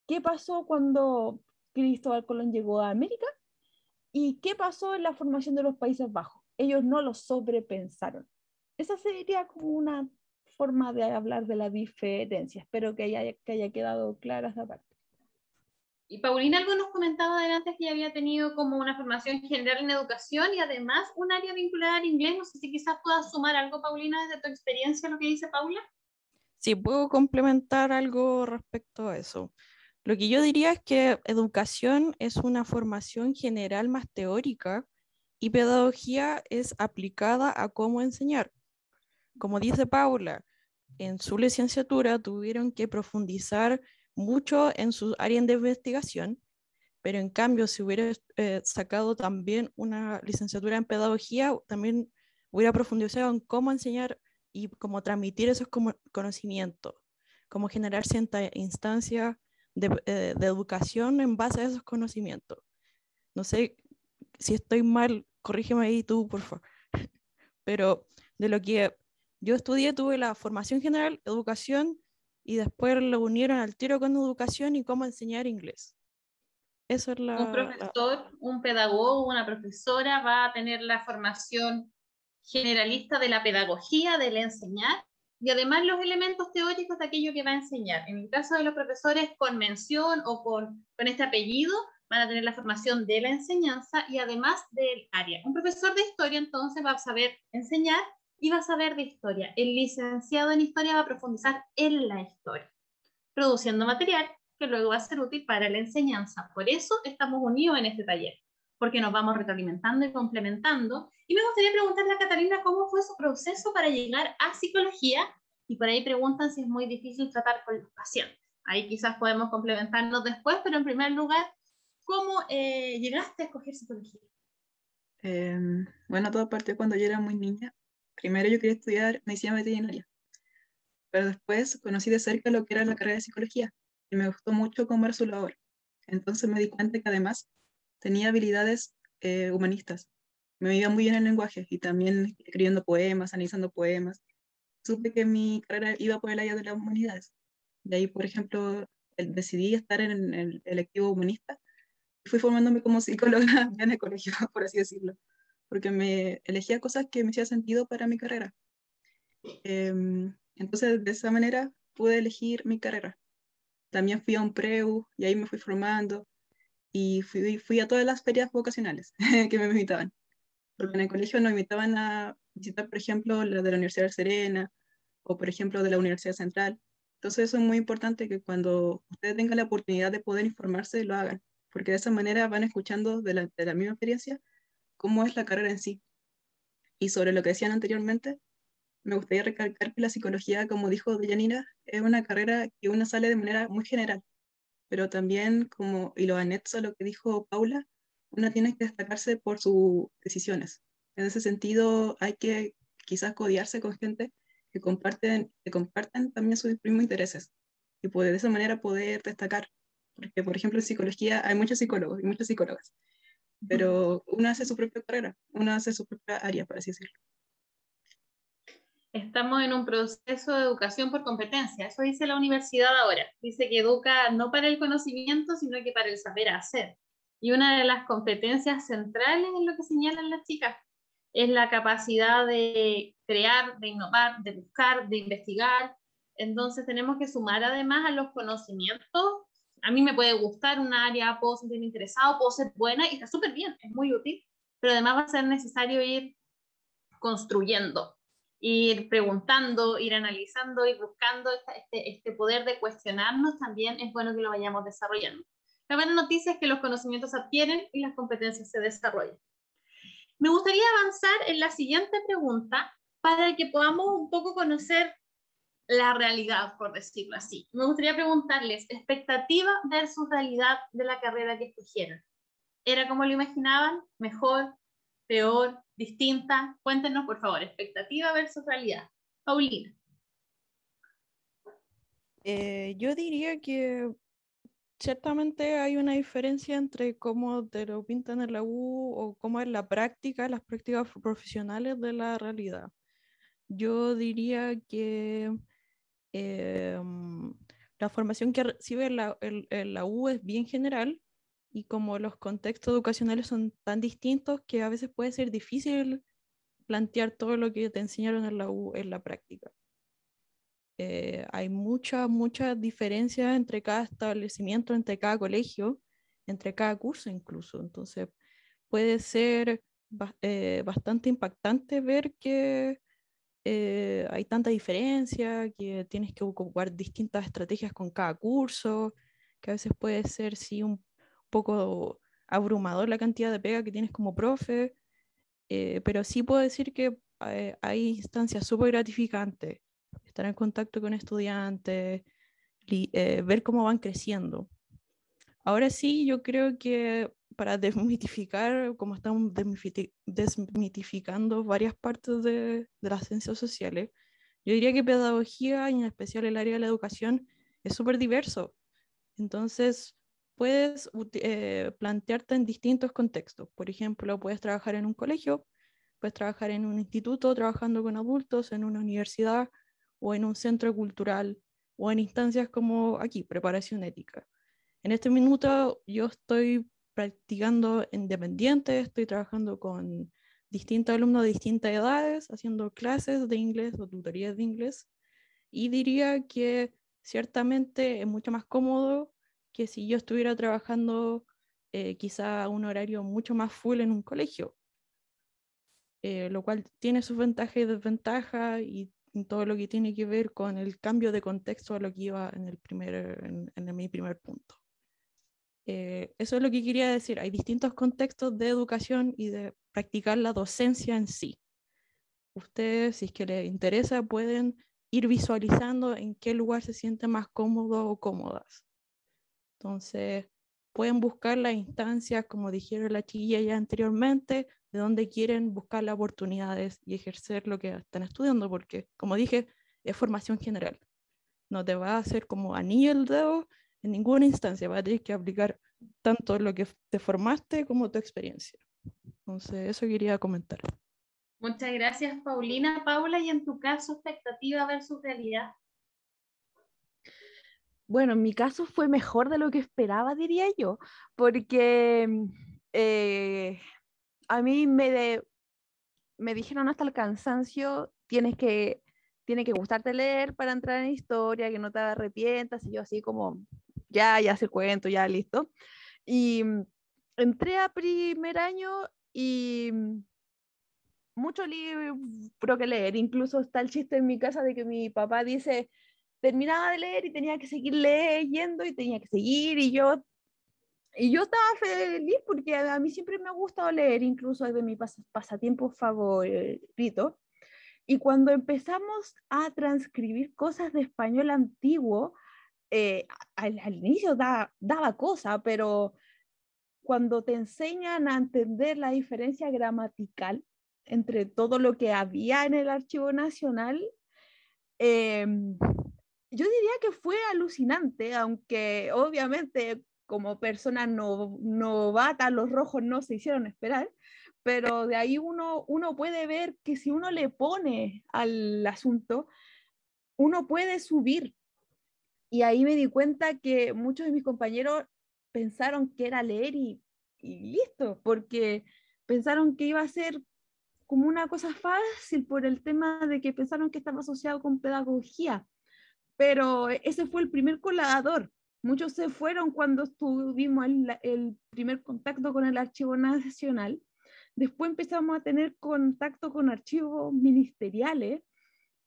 qué pasó cuando Cristóbal Colón llegó a América y qué pasó en la formación de los Países Bajos. Ellos no lo sobrepensaron. Esa sería como una forma de hablar de la diferencia. Espero que haya quedado clara esa parte. Y Paulina algo nos comentaba adelante que ya había tenido como una formación general en educación y además un área vinculada al inglés. No sé si quizás puedas sumar algo, Paulina, desde tu experiencia, lo que dice Paula. Sí, puedo complementar algo respecto a eso. Lo que yo diría es que educación es una formación general más teórica y pedagogía es aplicada a cómo enseñar. Como dice Paula, en su licenciatura tuvieron que profundizar mucho en su área de investigación, pero en cambio si hubiera sacado también una licenciatura en pedagogía, también hubiera profundizado en cómo enseñar y cómo transmitir esos conocimientos, cómo generar cierta instancia de educación en base a esos conocimientos. No sé si estoy mal, corrígeme ahí tú, por favor. Pero de lo que yo estudié, tuve la formación general, educación, y después lo unieron al tiro con educación y cómo enseñar inglés. Eso es Un profesor, un pedagogo, una profesora va a tener la formación generalista de la pedagogía, del enseñar, y además los elementos teóricos de aquello que va a enseñar. En el caso de los profesores con mención o con este apellido, van a tener la formación de la enseñanza y además del área. Un profesor de historia entonces va a saber enseñar y va a saber de historia. El licenciado en historia va a profundizar en la historia, produciendo material que luego va a ser útil para la enseñanza. Por eso estamos unidos en este taller, porque nos vamos retroalimentando y complementando. Y me gustaría preguntarle a Catalina cómo fue su proceso para llegar a psicología, y por ahí preguntan si es muy difícil tratar con los pacientes. Ahí quizás podemos complementarnos después, pero en primer lugar, ¿cómo llegaste a escoger psicología? Bueno, todo partió cuando yo era muy niña. Primero yo quería estudiar medicina veterinaria, pero después conocí de cerca lo que era la carrera de psicología y me gustó mucho cómo era su labor. Entonces me di cuenta que además tenía habilidades humanistas. Me iba muy bien el lenguaje y también escribiendo poemas, analizando poemas. Supe que mi carrera iba por el área de las humanidades. De ahí, por ejemplo, decidí estar en el electivo humanista y fui formándome como psicóloga ya en el colegio, por así decirlo, porque me elegía cosas que me hacían sentido para mi carrera. Entonces, de esa manera pude elegir mi carrera. También fui a un preu y ahí me fui formando y fui a todas las ferias vocacionales que me invitaban. Porque en el colegio nos invitaban a visitar, por ejemplo, la de la Universidad de Serena o, por ejemplo, de la Universidad Central. Entonces, eso es muy importante que cuando ustedes tengan la oportunidad de poder informarse, lo hagan, porque de esa manera van escuchando de la misma experiencia cómo es la carrera en sí. Y sobre lo que decían anteriormente, me gustaría recalcar que la psicología, como dijo Deyanira, es una carrera que uno sale de manera muy general, pero también, como, y lo anexo a lo que dijo Paula, uno tiene que destacarse por sus decisiones. En ese sentido, hay que quizás codearse con gente que comparten también sus mismos intereses y poder, de esa manera poder destacar. Porque, por ejemplo, en psicología hay muchos psicólogos y muchas psicólogas, pero uno hace su propia carrera, uno hace su propia área, por así decirlo. Estamos en un proceso de educación por competencia. Eso dice la universidad ahora. Dice que educa no para el conocimiento, sino que para el saber hacer. Y una de las competencias centrales en lo que señalan las chicas es la capacidad de crear, de innovar, de buscar, de investigar. Entonces tenemos que sumar además a los conocimientos. A mí me puede gustar un área, puedo sentirme interesado, puedo ser buena y está súper bien, es muy útil, pero además va a ser necesario ir construyendo, ir preguntando, ir analizando, ir buscando este poder de cuestionarnos. También es bueno que lo vayamos desarrollando. La buena noticia es que los conocimientos se adquieren y las competencias se desarrollan. Me gustaría avanzar en la siguiente pregunta para que podamos un poco conocer la realidad, por decirlo así. Me gustaría preguntarles, expectativa versus realidad de la carrera que escogieron. ¿Era como lo imaginaban? ¿Mejor? ¿Peor? ¿Distinta? Cuéntenos, por favor, expectativa versus realidad. Paulina. Yo diría que ciertamente hay una diferencia entre cómo te lo pintan en la U o cómo es la práctica, las prácticas profesionales de la realidad. Yo diría que la formación que recibe la U es bien general y como los contextos educacionales son tan distintos que a veces puede ser difícil plantear todo lo que te enseñaron en la U en la práctica. Hay mucha diferencia entre cada establecimiento, entre cada colegio, entre cada curso incluso. Entonces puede ser bastante impactante ver que hay tanta diferencia, que tienes que ocupar distintas estrategias con cada curso, que a veces puede ser sí un poco abrumador la cantidad de pega que tienes como profe, pero sí puedo decir que hay instancias súper gratificantes, estar en contacto con estudiantes, ver cómo van creciendo. Ahora sí, yo creo que para desmitificar, como estamos desmitificando varias partes de las ciencias sociales, yo diría que pedagogía, y en especial el área de la educación, es súper diverso. Entonces, puedes plantearte en distintos contextos. Por ejemplo, puedes trabajar en un colegio, puedes trabajar en un instituto trabajando con adultos, en una universidad o en un centro cultural o en instancias como aquí, preparación ética. En este minuto yo estoy practicando independiente, estoy trabajando con distintos alumnos de distintas edades, haciendo clases de inglés o tutorías de inglés. Y diría que ciertamente es mucho más cómodo que si yo estuviera trabajando quizá a un horario mucho más full en un colegio, lo cual tiene sus ventajas y desventajas y todo lo que tiene que ver con el cambio de contexto a lo que iba en mi primer punto. Eso es lo que quería decir. Hay distintos contextos de educación y de practicar la docencia en sí. Ustedes, si es que les interesa, pueden ir visualizando en qué lugar se sienten más cómodos o cómodas. Entonces, pueden buscar las instancias, como dijeron la chiquilla ya anteriormente, de donde quieren buscar las oportunidades y ejercer lo que están estudiando, porque, como dije, es formación general. No te va a hacer como anillo el dedo en ninguna instancia, vas a tener que aplicar tanto lo que te formaste como tu experiencia. Entonces, eso quería comentar. Muchas gracias, Paulina. Paula, y en tu caso, expectativa versus realidad. Bueno, en mi caso fue mejor de lo que esperaba, diría yo, porque a mí me dijeron hasta el cansancio, tiene que gustarte leer para entrar en historia, que no te arrepientas, y yo así como, ya sé cuento, ya listo. Y entré a primer año y mucho libro que leer, incluso está el chiste en mi casa de que mi papá dice, terminaba de leer y tenía que seguir leyendo y tenía que seguir y yo estaba feliz porque a mí siempre me ha gustado leer, incluso es de mi pasatiempo favorito. Y cuando empezamos a transcribir cosas de español antiguo, al inicio daba cosa, pero cuando te enseñan a entender la diferencia gramatical entre todo lo que había en el Archivo Nacional, eh, yo diría que fue alucinante, aunque obviamente como persona novata los rojos no se hicieron esperar, pero de ahí uno puede ver que si uno le pone al asunto, uno puede subir. Y ahí me di cuenta que muchos de mis compañeros pensaron que era leer y listo, porque pensaron que iba a ser como una cosa fácil por el tema de que pensaron que estaba asociado con pedagogía, pero ese fue el primer colador. Muchos se fueron cuando tuvimos el primer contacto con el Archivo Nacional. Después empezamos a tener contacto con archivos ministeriales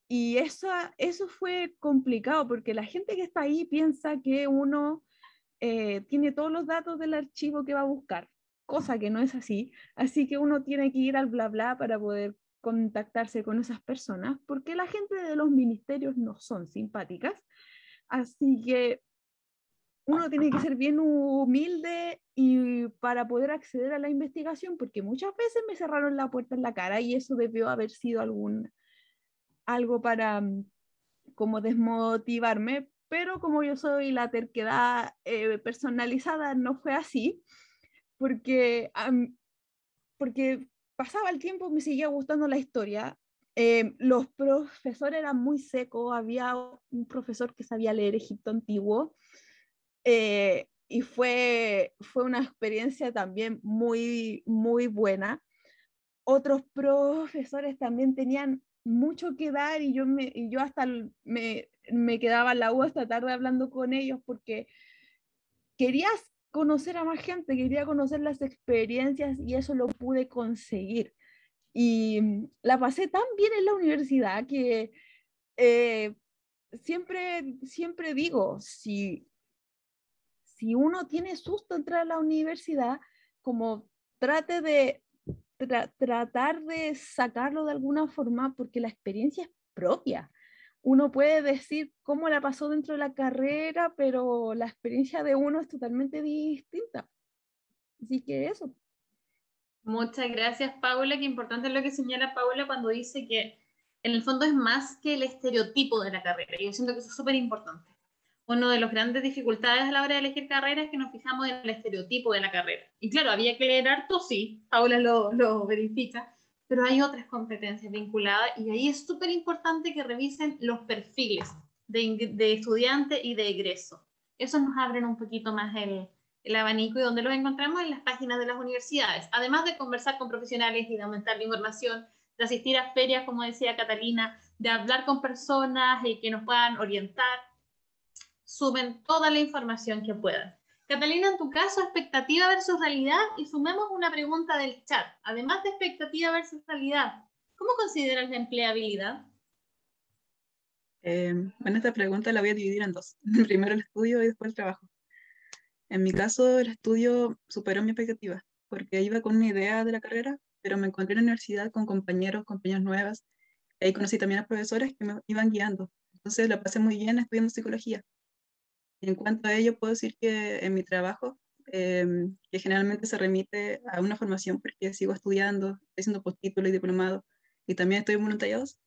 y eso fue complicado porque la gente que está ahí piensa que uno tiene todos los datos del archivo que va a buscar, cosa que no es así. Así que uno tiene que ir al bla bla para poder contactarse con esas personas, porque la gente de los ministerios no son simpáticas. Así que uno tiene que ser bien humilde y para poder acceder a la investigación, porque muchas veces me cerraron la puerta en la cara y eso debió haber sido algo para como desmotivarme, pero como yo soy la terquedad personalizada, no fue así, porque, porque pasaba el tiempo, me seguía gustando la historia. Los profesores eran muy secos, había un profesor que sabía leer Egipto antiguo, y fue una experiencia también muy, muy buena. Otros profesores también tenían mucho que dar y yo hasta me quedaba en la U hasta tarde hablando con ellos porque quería conocer a más gente, quería conocer las experiencias y eso lo pude conseguir. Y la pasé tan bien en la universidad que eh, siempre digo, si uno tiene susto entrar a la universidad, como trate de tratar de sacarlo de alguna forma porque la experiencia es propia. Uno puede decir cómo la pasó dentro de la carrera, pero la experiencia de uno es totalmente distinta. Así que eso. Muchas gracias, Paula. Qué importante es lo que señala Paula cuando dice que en el fondo es más que el estereotipo de la carrera. Yo siento que eso es súper importante. Una de las grandes dificultades a la hora de elegir carrera es que nos fijamos en el estereotipo de la carrera. Y claro, había que leer harto, sí, Paula lo verifica, pero hay otras competencias vinculadas y ahí es súper importante que revisen los perfiles de estudiante y de egreso. Eso nos abren un poquito más el abanico y donde los encontramos en las páginas de las universidades. Además de conversar con profesionales y de aumentar la información, de asistir a ferias, como decía Catalina, de hablar con personas y que nos puedan orientar. Sumen toda la información que puedan. Catalina, en tu caso, expectativa versus realidad, y sumemos una pregunta del chat. Además de expectativa versus realidad, ¿cómo consideras la empleabilidad? Bueno, esta pregunta la voy a dividir en dos. Primero el estudio y después el trabajo. En mi caso, el estudio superó mi expectativa, porque iba con una idea de la carrera, pero me encontré en la universidad con compañeras nuevas. Ahí conocí también a profesores que me iban guiando. Entonces la pasé muy bien estudiando psicología. Y en cuanto a ello, puedo decir que en mi trabajo, que generalmente se remite a una formación porque sigo estudiando, estoy haciendo postítulo y diplomado, y también estoy en voluntariados,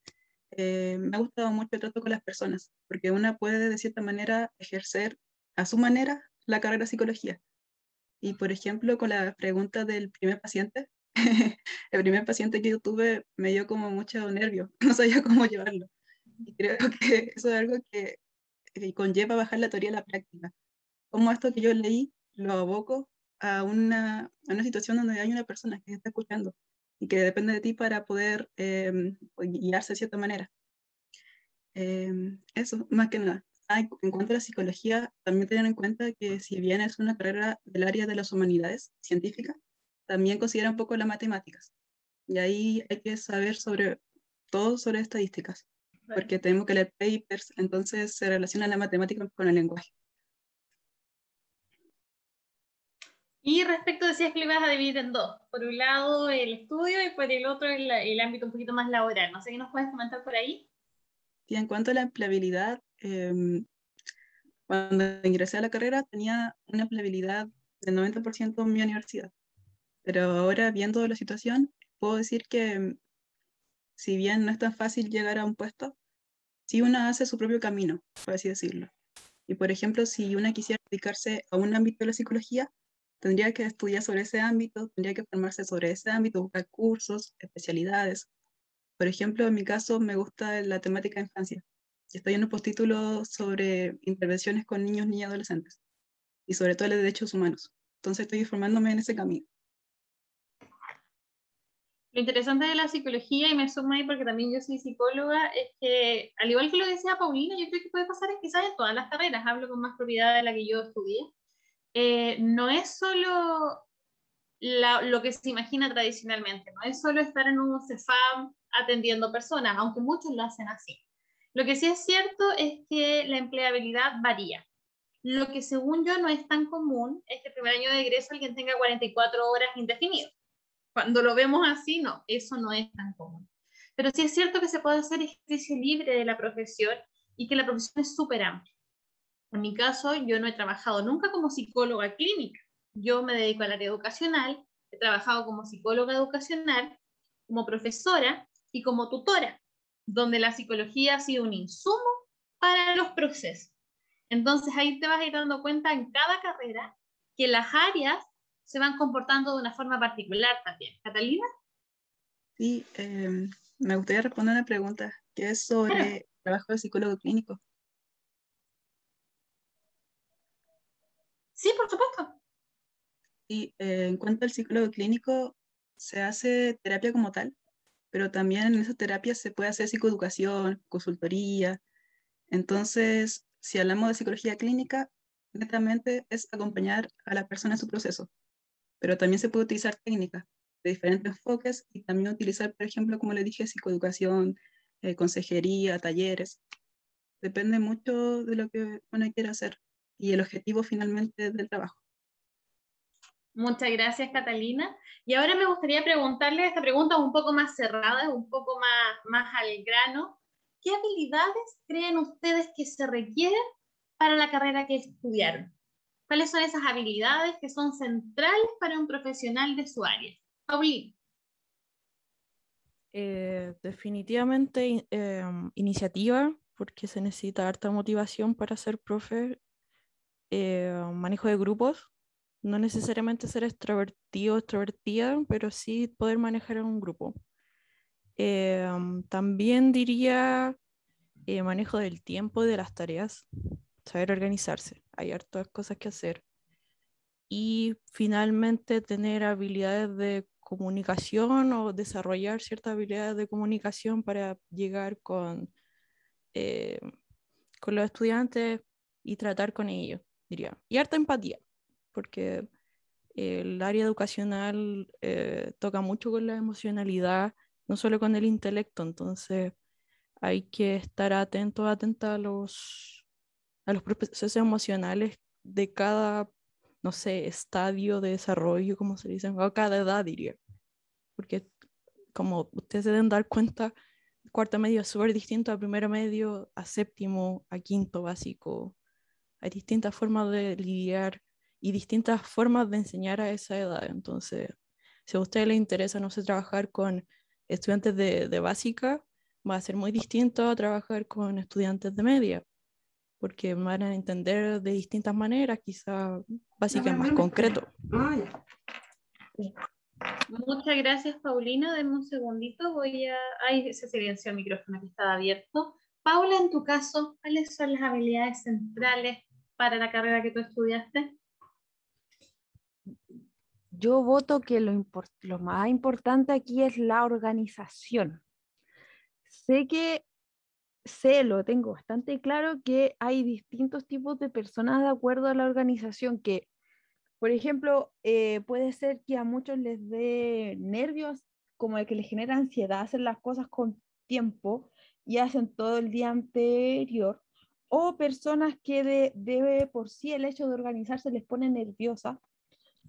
me ha gustado mucho el trato con las personas, porque una puede de cierta manera ejercer a su manera la carrera de psicología. Y por ejemplo, con la pregunta del primer paciente, el primer paciente que yo tuve me dio como mucho nervio, no sabía cómo llevarlo. Y creo que eso es algo que conlleva bajar la teoría a la práctica. Cómo esto que yo leí lo aboco a una situación donde hay una persona que está escuchando y que depende de ti para poder guiarse de cierta manera. Eso, más que nada. En cuanto a la psicología, también tener en cuenta que si bien es una carrera del área de las humanidades científicas, también considera un poco las matemáticas. Y ahí hay que saber sobre todo sobre estadísticas, porque tenemos que leer papers, entonces se relaciona la matemática con el lenguaje. Y respecto, decías que lo ibas a dividir en dos. Por un lado el estudio y por el otro el ámbito un poquito más laboral. No sé qué nos puedes comentar por ahí. Y en cuanto a la empleabilidad, cuando ingresé a la carrera tenía una empleabilidad del 90% en mi universidad. Pero ahora, viendo la situación, puedo decir que si bien no es tan fácil llegar a un puesto, sí una hace su propio camino, por así decirlo. Y por ejemplo, si una quisiera dedicarse a un ámbito de la psicología, tendría que estudiar sobre ese ámbito, tendría que formarse sobre ese ámbito, buscar cursos, especialidades. Por ejemplo, en mi caso me gusta la temática de infancia. Estoy en un postítulo sobre intervenciones con niños, niñas y adolescentes, y sobre todo los derechos humanos. Entonces estoy formándome en ese camino. Lo interesante de la psicología, y me sumo ahí porque también yo soy psicóloga, es que, al igual que lo decía Paulina, yo creo que puede pasar quizás en todas las carreras, hablo con más propiedad de la que yo estudié, no es solo lo que se imagina tradicionalmente, no es solo estar en un CEFAM atendiendo personas, aunque muchos lo hacen así. Lo que sí es cierto es que la empleabilidad varía. Lo que según yo no es tan común es que el primer año de egreso alguien tenga 44 horas indefinido. Cuando lo vemos así, no, eso no es tan común. Pero sí es cierto que se puede hacer ejercicio libre de la profesión y que la profesión es súper amplia. En mi caso, yo no he trabajado nunca como psicóloga clínica. Yo me dedico al área educacional, he trabajado como psicóloga educacional, como profesora y como tutora, donde la psicología ha sido un insumo para los procesos. Entonces ahí te vas a ir dando cuenta en cada carrera que las áreas se van comportando de una forma particular también. ¿Catalina? Sí, me gustaría responder una pregunta que es sobre el trabajo de psicólogo clínico. Sí, por supuesto. Y en cuanto al psicólogo clínico, se hace terapia como tal, pero también en esas terapias se puede hacer psicoeducación, consultoría. Entonces, si hablamos de psicología clínica, netamente es acompañar a la persona en su proceso, pero también se puede utilizar técnicas de diferentes enfoques y también utilizar, por ejemplo, como le dije, psicoeducación, consejería, talleres. Depende mucho de lo que uno quiera hacer y el objetivo finalmente del trabajo. Muchas gracias, Catalina. Y ahora me gustaría preguntarle esta pregunta un poco más cerrada, un poco más al grano. ¿Qué habilidades creen ustedes que se requieren para la carrera que estudiaron? ¿Cuáles son esas habilidades que son centrales para un profesional de su área? Paulina. Definitivamente iniciativa, porque se necesita harta motivación para ser profe, manejo de grupos, no necesariamente ser extrovertido o extrovertida, pero sí poder manejar en un grupo. También diría manejo del tiempo y de las tareas, saber organizarse, hay hartas cosas que hacer. Y finalmente tener habilidades de comunicación o desarrollar ciertas habilidades de comunicación para llegar con los estudiantes y tratar con ellos, diría. Y harta empatía, porque el área educacional toca mucho con la emocionalidad, no solo con el intelecto, entonces hay que estar atenta a los procesos emocionales de cada, no sé, estadio de desarrollo, como se dice, o cada edad, diría. Porque como ustedes se deben dar cuenta, cuarto medio es súper distinto a primero medio, a séptimo, a quinto básico. Hay distintas formas de lidiar y distintas formas de enseñar a esa edad. Entonces, si a ustedes les interesa, no sé, trabajar con estudiantes de básica, va a ser muy distinto a trabajar con estudiantes de media, porque van a entender de distintas maneras, quizá básica es más concreto. Muchas gracias, Paulina. Deme un segundito. Ahí se silenció el micrófono que estaba abierto. Paula, en tu caso, ¿cuáles son las habilidades centrales para la carrera que tú estudiaste? Yo voto que lo más importante aquí es la organización. Lo tengo bastante claro que hay distintos tipos de personas de acuerdo a la organización que, por ejemplo, puede ser que a muchos les dé nervios, como el que les genera ansiedad hacer las cosas con tiempo y hacen todo el día anterior, o personas que de por sí el hecho de organizarse les pone nerviosa,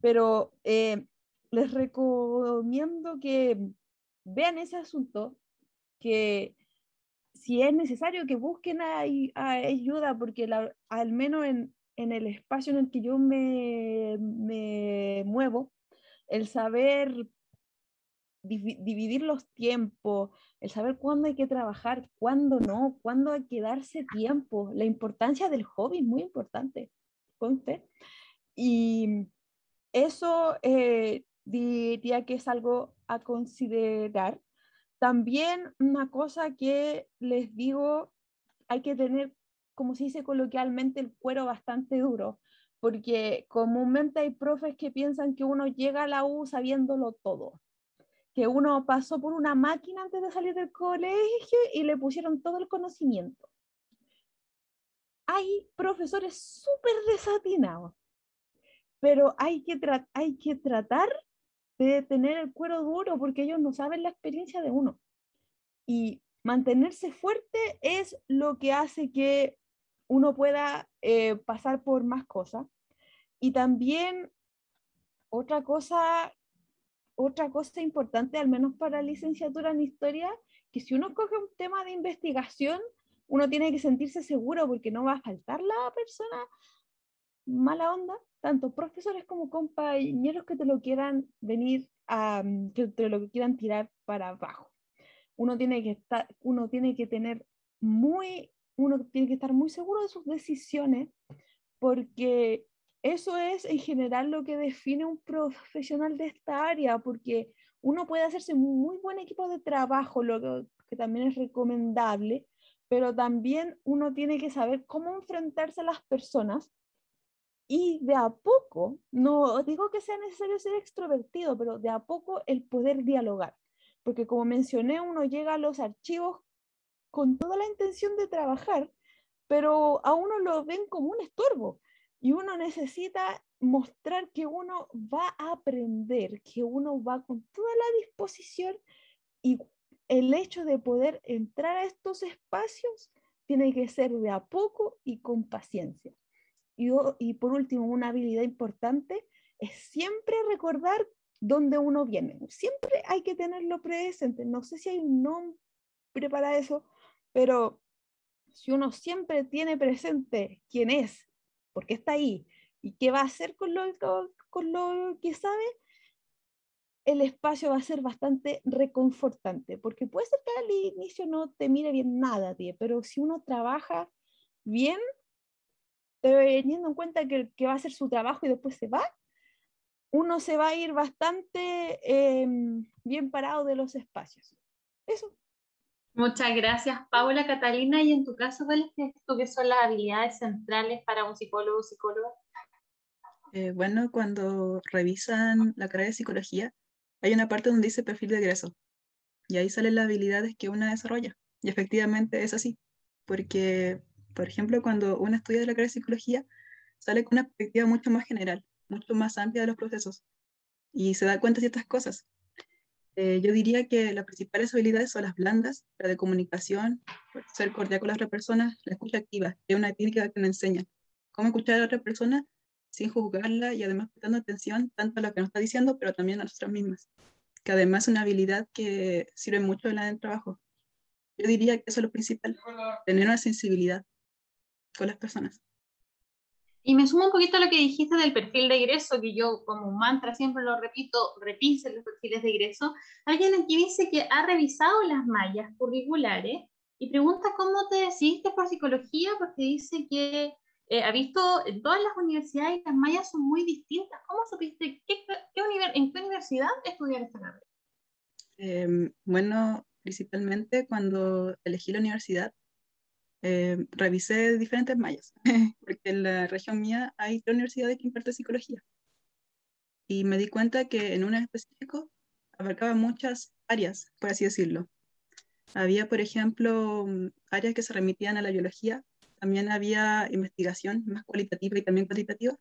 pero les recomiendo que vean ese asunto, que si es necesario que busquen ayuda, porque al menos en el espacio en el que yo me muevo, el saber dividir los tiempos, el saber cuándo hay que trabajar, cuándo no, cuándo hay que darse tiempo, la importancia del hobby es muy importante, conste. Y eso diría que es algo a considerar. También una cosa que les digo, hay que tener, como se dice coloquialmente, el cuero bastante duro, porque comúnmente hay profes que piensan que uno llega a la U sabiéndolo todo, que uno pasó por una máquina antes de salir del colegio y le pusieron todo el conocimiento. Hay profesores súper desatinados, pero hay que tratar de tener el cuero duro porque ellos no saben la experiencia de uno. Y mantenerse fuerte es lo que hace que uno pueda pasar por más cosas. Y también otra cosa, otra cosa importante, al menos para licenciatura en historia, que si uno coge un tema de investigación, uno tiene que sentirse seguro porque no va a faltar la persona mala onda, tanto profesores como compañeros que te lo quieran que te lo quieran tirar para abajo. Uno tiene que estar muy seguro de sus decisiones, porque eso es en general lo que define un profesional de esta área, porque uno puede hacerse un muy buen equipo de trabajo, lo que también es recomendable, pero también uno tiene que saber cómo enfrentarse a las personas y de a poco, no digo que sea necesario ser extrovertido, pero de a poco el poder dialogar. Porque como mencioné, uno llega a los archivos con toda la intención de trabajar, pero a uno lo ven como un estorbo. Y uno necesita mostrar que uno va a aprender, que uno va con toda la disposición, y el hecho de poder entrar a estos espacios tiene que ser de a poco y con paciencia. Y por último, una habilidad importante es siempre recordar dónde uno viene. Siempre hay que tenerlo presente. No sé si hay un nombre para eso, pero si uno siempre tiene presente quién es, por qué está ahí y qué va a hacer con lo que sabe, el espacio va a ser bastante reconfortante, porque puede ser que al inicio no te mire bien nada, pero si uno trabaja bien, teniendo en cuenta que va a hacer su trabajo y después se va, uno se va a ir bastante bien parado de los espacios. Eso. Muchas gracias, Paula. Catalina, y en tu caso, ¿cuáles crees tú que son las habilidades centrales para un psicólogo o psicóloga? Bueno, cuando revisan la carrera de psicología, hay una parte donde dice perfil de egreso, y ahí salen las habilidades que una desarrolla. Y efectivamente es así, porque, por ejemplo, cuando uno estudia la carrera de psicología, sale con una perspectiva mucho más general, mucho más amplia de los procesos, y se da cuenta de ciertas cosas. Yo diría que las principales habilidades son las blandas, la de comunicación, ser cordial con las otras personas, la escucha activa, que es una técnica que nos enseña cómo escuchar a la otra persona sin juzgarla y además prestando atención tanto a lo que nos está diciendo, pero también a nosotras mismas, que además es una habilidad que sirve mucho en el trabajo. Yo diría que eso es lo principal, tener una sensibilidad con las personas. Y me sumo un poquito a lo que dijiste del perfil de egreso, que yo como un mantra siempre lo repito, revisen los perfiles de egreso. Alguien aquí dice que ha revisado las mallas curriculares y pregunta cómo te decidiste por psicología, porque dice que ha visto en todas las universidades las mallas son muy distintas. ¿Cómo supiste en qué universidad estudiar esta carrera? Bueno, principalmente cuando elegí la universidad, revisé diferentes mallas, porque en la región mía hay 3 universidades que imparten psicología. Y me di cuenta que en una en específico abarcaba muchas áreas, por así decirlo. Había, por ejemplo, áreas que se remitían a la biología, también había investigación más cualitativa y también cuantitativa,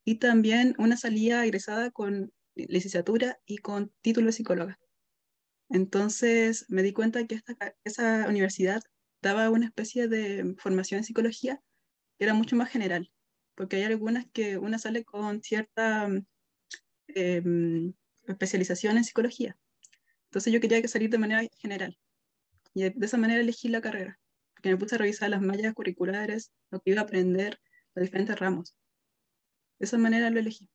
y también una salida egresada con licenciatura y con título de psicóloga. Entonces me di cuenta que esa universidad daba una especie de formación en psicología que era mucho más general, porque hay algunas que una sale con cierta especialización en psicología. Entonces yo quería que salir de manera general y de esa manera elegí la carrera, porque me puse a revisar las mallas curriculares, lo que iba a aprender, los diferentes ramos. De esa manera lo elegí.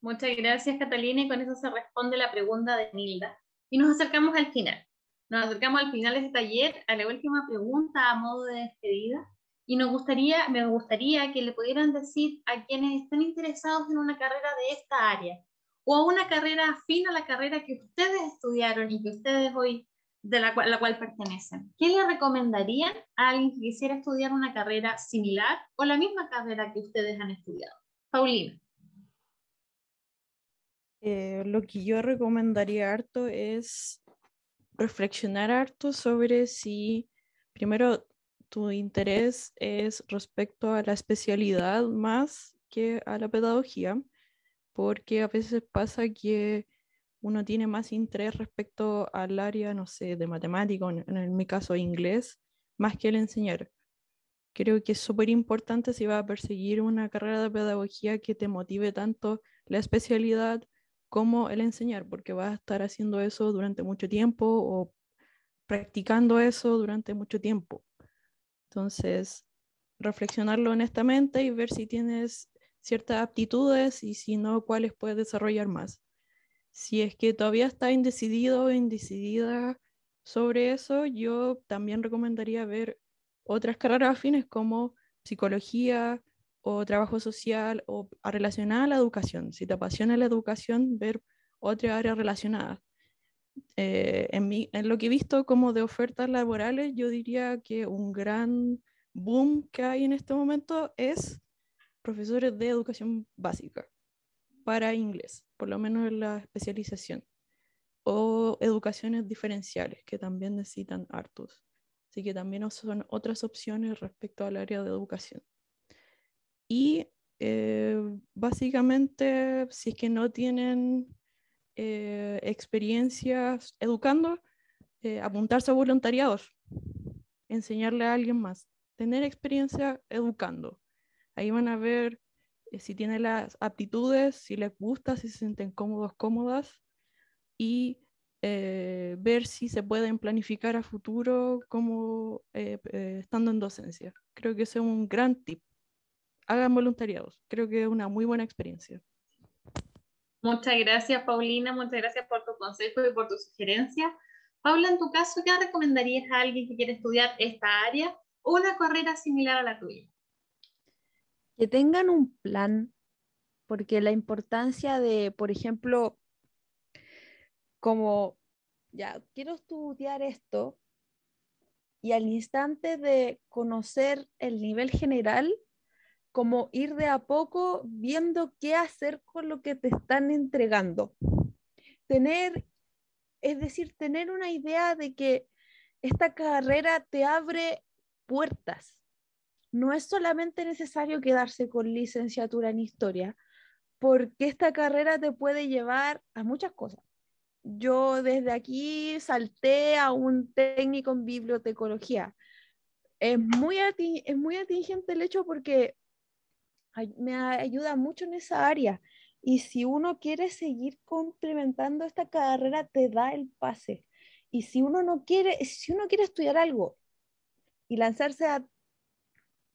Muchas gracias, Catalina, y con eso se responde la pregunta de Nilda. Y nos acercamos al final. Nos acercamos al final de este taller, a la última pregunta a modo de despedida. Y me gustaría que le pudieran decir a quienes estén interesados en una carrera de esta área, o a una carrera afín a la carrera que ustedes estudiaron y que ustedes hoy, de la cual pertenecen. ¿Qué le recomendarían a alguien que quisiera estudiar una carrera similar o la misma carrera que ustedes han estudiado? Paulina. Lo que yo recomendaría harto es reflexionar harto sobre si, primero, tu interés es respecto a la especialidad más que a la pedagogía, porque a veces pasa que uno tiene más interés respecto al área, no sé, de matemática, en mi caso inglés, más que el enseñar. Creo que es súper importante si vas a perseguir una carrera de pedagogía que te motive tanto la especialidad como el enseñar, porque vas a estar haciendo eso durante mucho tiempo o practicando eso durante mucho tiempo. Entonces, reflexionarlo honestamente y ver si tienes ciertas aptitudes y si no, cuáles puedes desarrollar más. Si es que todavía está indecidido o indecidida sobre eso, yo también recomendaría ver otras carreras afines como psicología o trabajo social o relacionada a la educación. Si te apasiona la educación, ver otra área relacionada. En lo que he visto como de ofertas laborales, yo diría que un gran boom que hay en este momento es profesores de educación básica para inglés, por lo menos en la especialización, o educaciones diferenciales que también necesitan hartos. Así que también son otras opciones respecto al área de educación. Y básicamente, si es que no tienen experiencias educando, apuntarse a voluntariados, enseñarle a alguien más, tener experiencia educando. Ahí van a ver si tienen las aptitudes, si les gusta, si se sienten cómodos, cómodas, y ver si se pueden planificar a futuro como estando en docencia. Creo que ese es un gran tip. Hagan voluntariados. Creo que es una muy buena experiencia. Muchas gracias, Paulina. Muchas gracias por tu consejo y por tu sugerencia. Paula, en tu caso, ¿qué recomendarías a alguien que quiere estudiar esta área o una carrera similar a la tuya? Que tengan un plan, porque la importancia de, por ejemplo, como, ya, quiero estudiar esto, y al instante de conocer el nivel general, como ir de a poco viendo qué hacer con lo que te están entregando. tener una idea de que esta carrera te abre puertas. No es solamente necesario quedarse con licenciatura en historia, porque esta carrera te puede llevar a muchas cosas. Yo desde aquí salté a un técnico en bibliotecología. Es muy atingente el hecho porque me ayuda mucho en esa área. Y si uno quiere seguir complementando esta carrera, te da el pase. Y si uno quiere estudiar algo y lanzarse a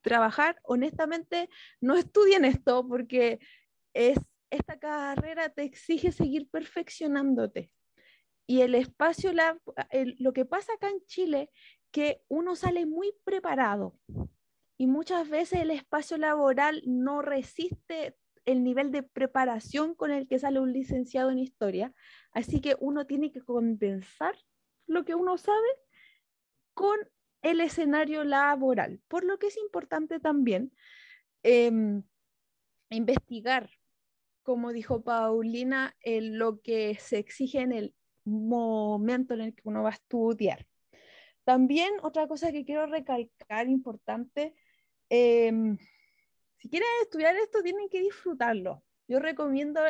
trabajar, honestamente, no estudien esto porque esta carrera te exige seguir perfeccionándote. Y el espacio, lo que pasa acá en Chile, que uno sale muy preparado y muchas veces el espacio laboral no resiste el nivel de preparación con el que sale un licenciado en historia, así que uno tiene que compensar lo que uno sabe con el escenario laboral, por lo que es importante también investigar, como dijo Paulina, lo que se exige en el momento en el que uno va a estudiar. También otra cosa que quiero recalcar importante, si quieren estudiar esto tienen que disfrutarlo. Yo recomiendo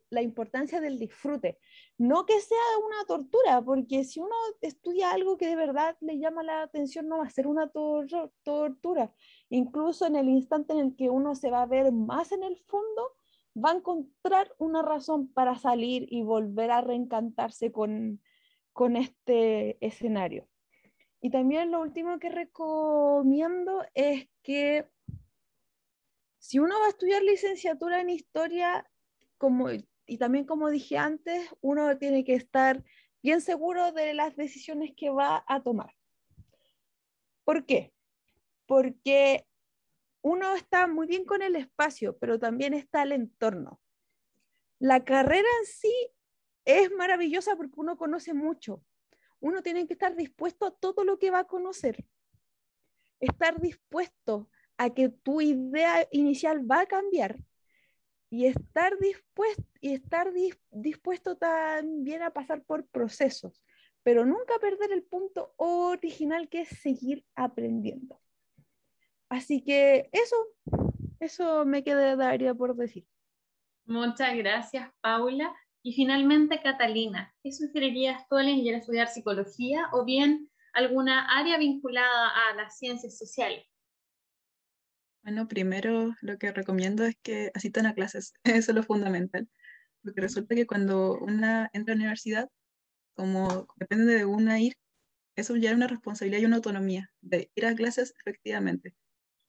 la importancia del disfrute, no que sea una tortura, porque si uno estudia algo que de verdad le llama la atención no va a ser una tortura. Incluso en el instante en el que uno se va a ver más en el fondo, va a encontrar una razón para salir y volver a reencantarse con este escenario. Y también lo último que recomiendo es que si uno va a estudiar licenciatura en historia, y también como dije antes, uno tiene que estar bien seguro de las decisiones que va a tomar. ¿Por qué? Porque uno está muy bien con el espacio, pero también está el entorno. La carrera en sí es maravillosa porque uno conoce mucho. Uno tiene que estar dispuesto a todo lo que va a conocer. Estar dispuesto a que tu idea inicial va a cambiar y estar dispuesto también a pasar por procesos, pero nunca perder el punto original que es seguir aprendiendo. Así que eso me quedaría por decir. Muchas gracias, Paula. Y finalmente, Catalina, ¿qué sugerirías tú a alguien que quiera estudiar psicología o bien alguna área vinculada a las ciencias sociales? Bueno, primero lo que recomiendo es que asistan a clases, eso es lo fundamental, porque resulta que cuando una entra a la universidad, como depende de una ir, eso ya es una responsabilidad y una autonomía de ir a clases efectivamente.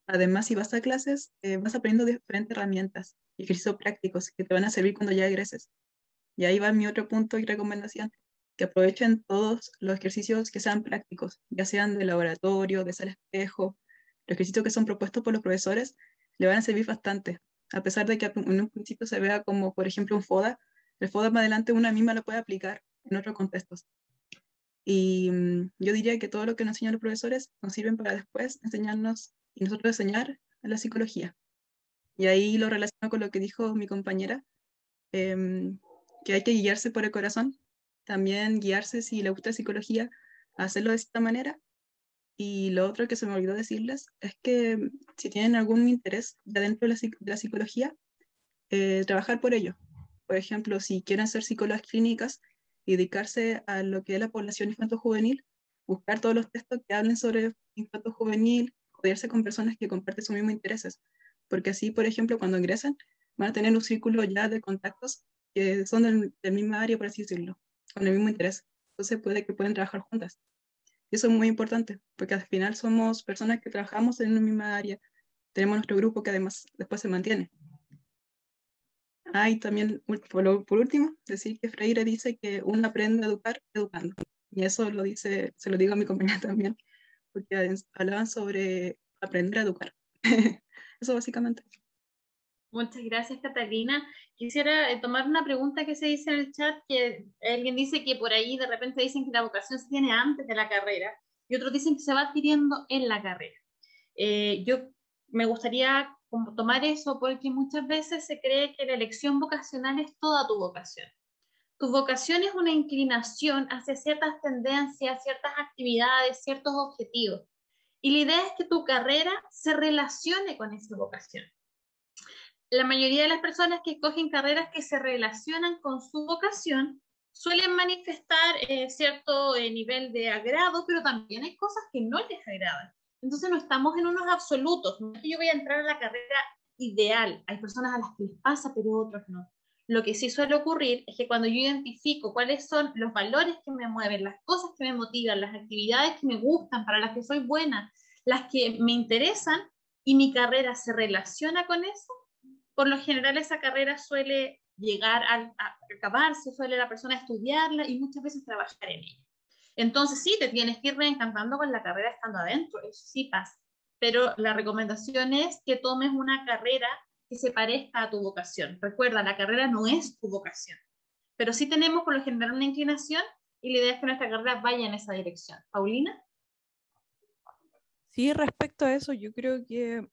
Además, si vas a clases, vas aprendiendo diferentes herramientas y ejercicios prácticos que te van a servir cuando ya egreses. Y ahí va mi otro punto y recomendación, que aprovechen todos los ejercicios que sean prácticos, ya sean de laboratorio, de sala espejo, los ejercicios que son propuestos por los profesores, le van a servir bastante. A pesar de que en un principio se vea como, por ejemplo, un FODA, el FODA más adelante una misma lo puede aplicar en otros contextos. Y yo diría que todo lo que nos enseñan los profesores nos sirven para después enseñarnos y nosotros enseñar a la psicología. Y ahí lo relaciono con lo que dijo mi compañera, que hay que guiarse por el corazón, también guiarse si le gusta psicología, hacerlo de esta manera. Y lo otro que se me olvidó decirles es que si tienen algún interés de dentro de la psicología, trabajar por ello. Por ejemplo, si quieren ser psicólogas clínicas y dedicarse a lo que es la población infanto-juvenil, buscar todos los textos que hablen sobre infanto-juvenil, rodearse con personas que comparten sus mismos intereses, porque así, por ejemplo, cuando ingresan, van a tener un círculo ya de contactos que son del misma área, por así decirlo, con el mismo interés. Entonces puede que pueden trabajar juntas. Y eso es muy importante, porque al final somos personas que trabajamos en una misma área, tenemos nuestro grupo que además después se mantiene. Y también, por último, decir que Freire dice que uno aprende a educar educando. Y eso lo dice, se lo digo a mi compañera también, porque hablaban sobre aprender a educar. Eso básicamente. Muchas gracias, Catalina. Quisiera tomar una pregunta que se dice en el chat, que alguien dice que por ahí de repente dicen que la vocación se tiene antes de la carrera y otros dicen que se va adquiriendo en la carrera. Yo me gustaría tomar eso porque muchas veces se cree que la elección vocacional es toda tu vocación. Tu vocación es una inclinación hacia ciertas tendencias, ciertas actividades, ciertos objetivos. Y la idea es que tu carrera se relacione con esa vocación. La mayoría de las personas que escogen carreras que se relacionan con su vocación suelen manifestar cierto nivel de agrado, pero también hay cosas que no les agradan. Entonces no estamos en unos absolutos. No es que yo voy a entrar a la carrera ideal. Hay personas a las que les pasa, pero otros no. Lo que sí suele ocurrir es que cuando yo identifico cuáles son los valores que me mueven, las cosas que me motivan, las actividades que me gustan, para las que soy buena, las que me interesan, y mi carrera se relaciona con eso, por lo general esa carrera suele llegar a acabarse, suele la persona estudiarla y muchas veces trabajar en ella. Entonces sí, te tienes que ir reencantando con la carrera estando adentro, eso sí pasa. Pero la recomendación es que tomes una carrera que se parezca a tu vocación. Recuerda, la carrera no es tu vocación, pero sí tenemos por lo general una inclinación y la idea es que nuestra carrera vaya en esa dirección. ¿Paulina? Sí, respecto a eso, yo creo que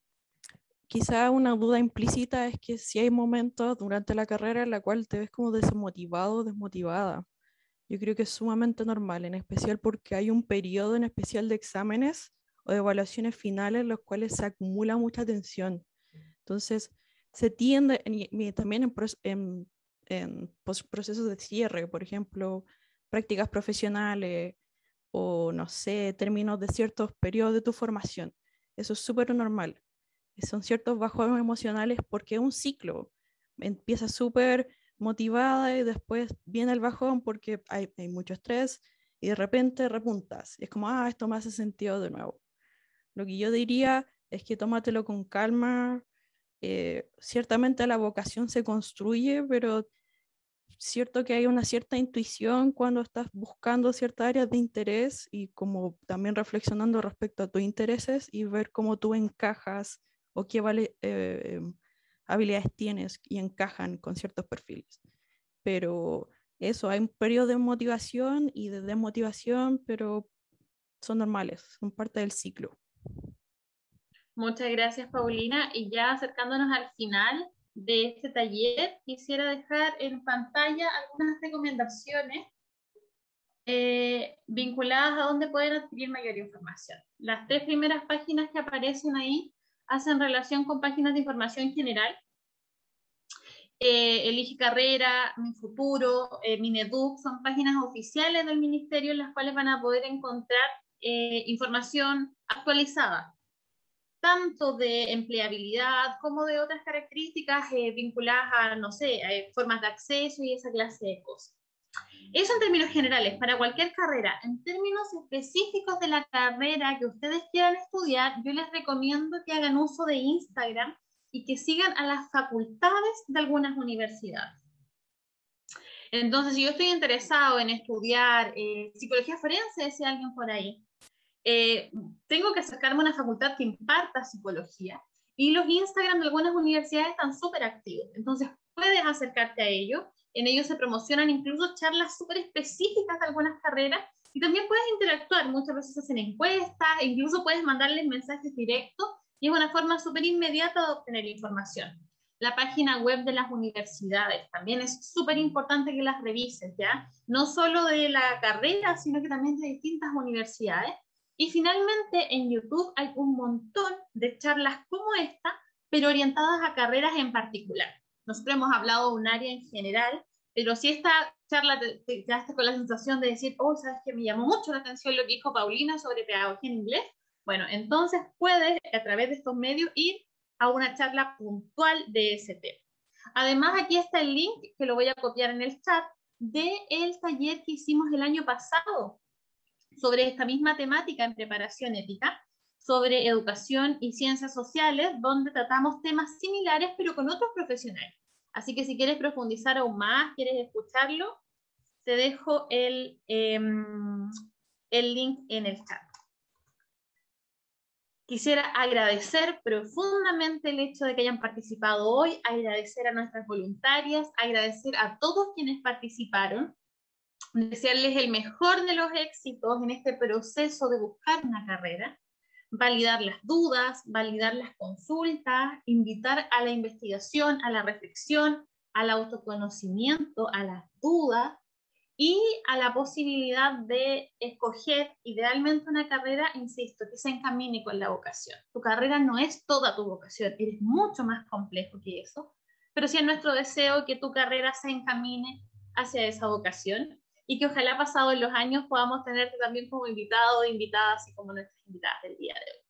quizá una duda implícita es que si hay momentos durante la carrera en la cual te ves como desmotivado o desmotivada. Yo creo que es sumamente normal, en especial porque hay un periodo en especial de exámenes o de evaluaciones finales en los cuales se acumula mucha tensión. Entonces, se tiende, y también en procesos de cierre, por ejemplo, prácticas profesionales o, no sé, términos de ciertos periodos de tu formación. Eso es súper normal. Son ciertos bajones emocionales porque es un ciclo. Empieza súper motivada y después viene el bajón porque hay mucho estrés y de repente repuntas. Es como, esto me hace sentido de nuevo. Lo que yo diría es que tómatelo con calma. Ciertamente la vocación se construye, pero cierto que hay una cierta intuición cuando estás buscando ciertas áreas de interés y como también reflexionando respecto a tus intereses y ver cómo tú encajas o qué habilidades tienes y encajan con ciertos perfiles. Pero eso, hay un periodo de motivación y de desmotivación, pero son normales, son parte del ciclo. Muchas gracias, Paulina. Y ya acercándonos al final de este taller, quisiera dejar en pantalla algunas recomendaciones vinculadas a dónde pueden adquirir mayor información. Las 3 primeras páginas que aparecen ahí hacen relación con páginas de información general. Elige Carrera, Mi Futuro, Mineduc, son páginas oficiales del ministerio en las cuales van a poder encontrar información actualizada, tanto de empleabilidad como de otras características vinculadas a, no sé, a formas de acceso y esa clase de cosas. Eso en términos generales, para cualquier carrera. En términos específicos de la carrera que ustedes quieran estudiar, yo les recomiendo que hagan uso de Instagram y que sigan a las facultades de algunas universidades. Entonces, si yo estoy interesado en estudiar psicología forense, decía alguien por ahí, tengo que acercarme a una facultad que imparta psicología y los Instagram de algunas universidades están súper activos. Entonces, puedes acercarte a ellos. En ellos se promocionan incluso charlas súper específicas de algunas carreras y también puedes interactuar. Muchas veces hacen encuestas e incluso puedes mandarles mensajes directos y es una forma súper inmediata de obtener información. La página web de las universidades también es súper importante que las revises, ¿ya? No solo de la carrera, sino que también de distintas universidades. Y finalmente en YouTube hay un montón de charlas como esta, pero orientadas a carreras en particular. Nosotros hemos hablado de un área en general, pero si esta charla te quedaste con la sensación de decir, sabes que me llamó mucho la atención lo que dijo Paulina sobre pedagogía en inglés, bueno, entonces puedes a través de estos medios ir a una charla puntual de ese tema. Además, aquí está el link, que lo voy a copiar en el chat, del taller que hicimos el año pasado sobre esta misma temática en preparación ética, sobre educación y ciencias sociales, donde tratamos temas similares pero con otros profesionales. Así que si quieres profundizar aún más, quieres escucharlo, te dejo el link en el chat. Quisiera agradecer profundamente el hecho de que hayan participado hoy, agradecer a nuestras voluntarias, agradecer a todos quienes participaron, desearles el mejor de los éxitos en este proceso de buscar una carrera, validar las dudas, validar las consultas, invitar a la investigación, a la reflexión, al autoconocimiento, a las dudas y a la posibilidad de escoger idealmente una carrera, insisto, que se encamine con la vocación. Tu carrera no es toda tu vocación, eres mucho más complejo que eso, pero sí es nuestro deseo que tu carrera se encamine hacia esa vocación y que ojalá pasados los años podamos tenerte también como invitado o invitada, así como nuestras invitadas del día de hoy.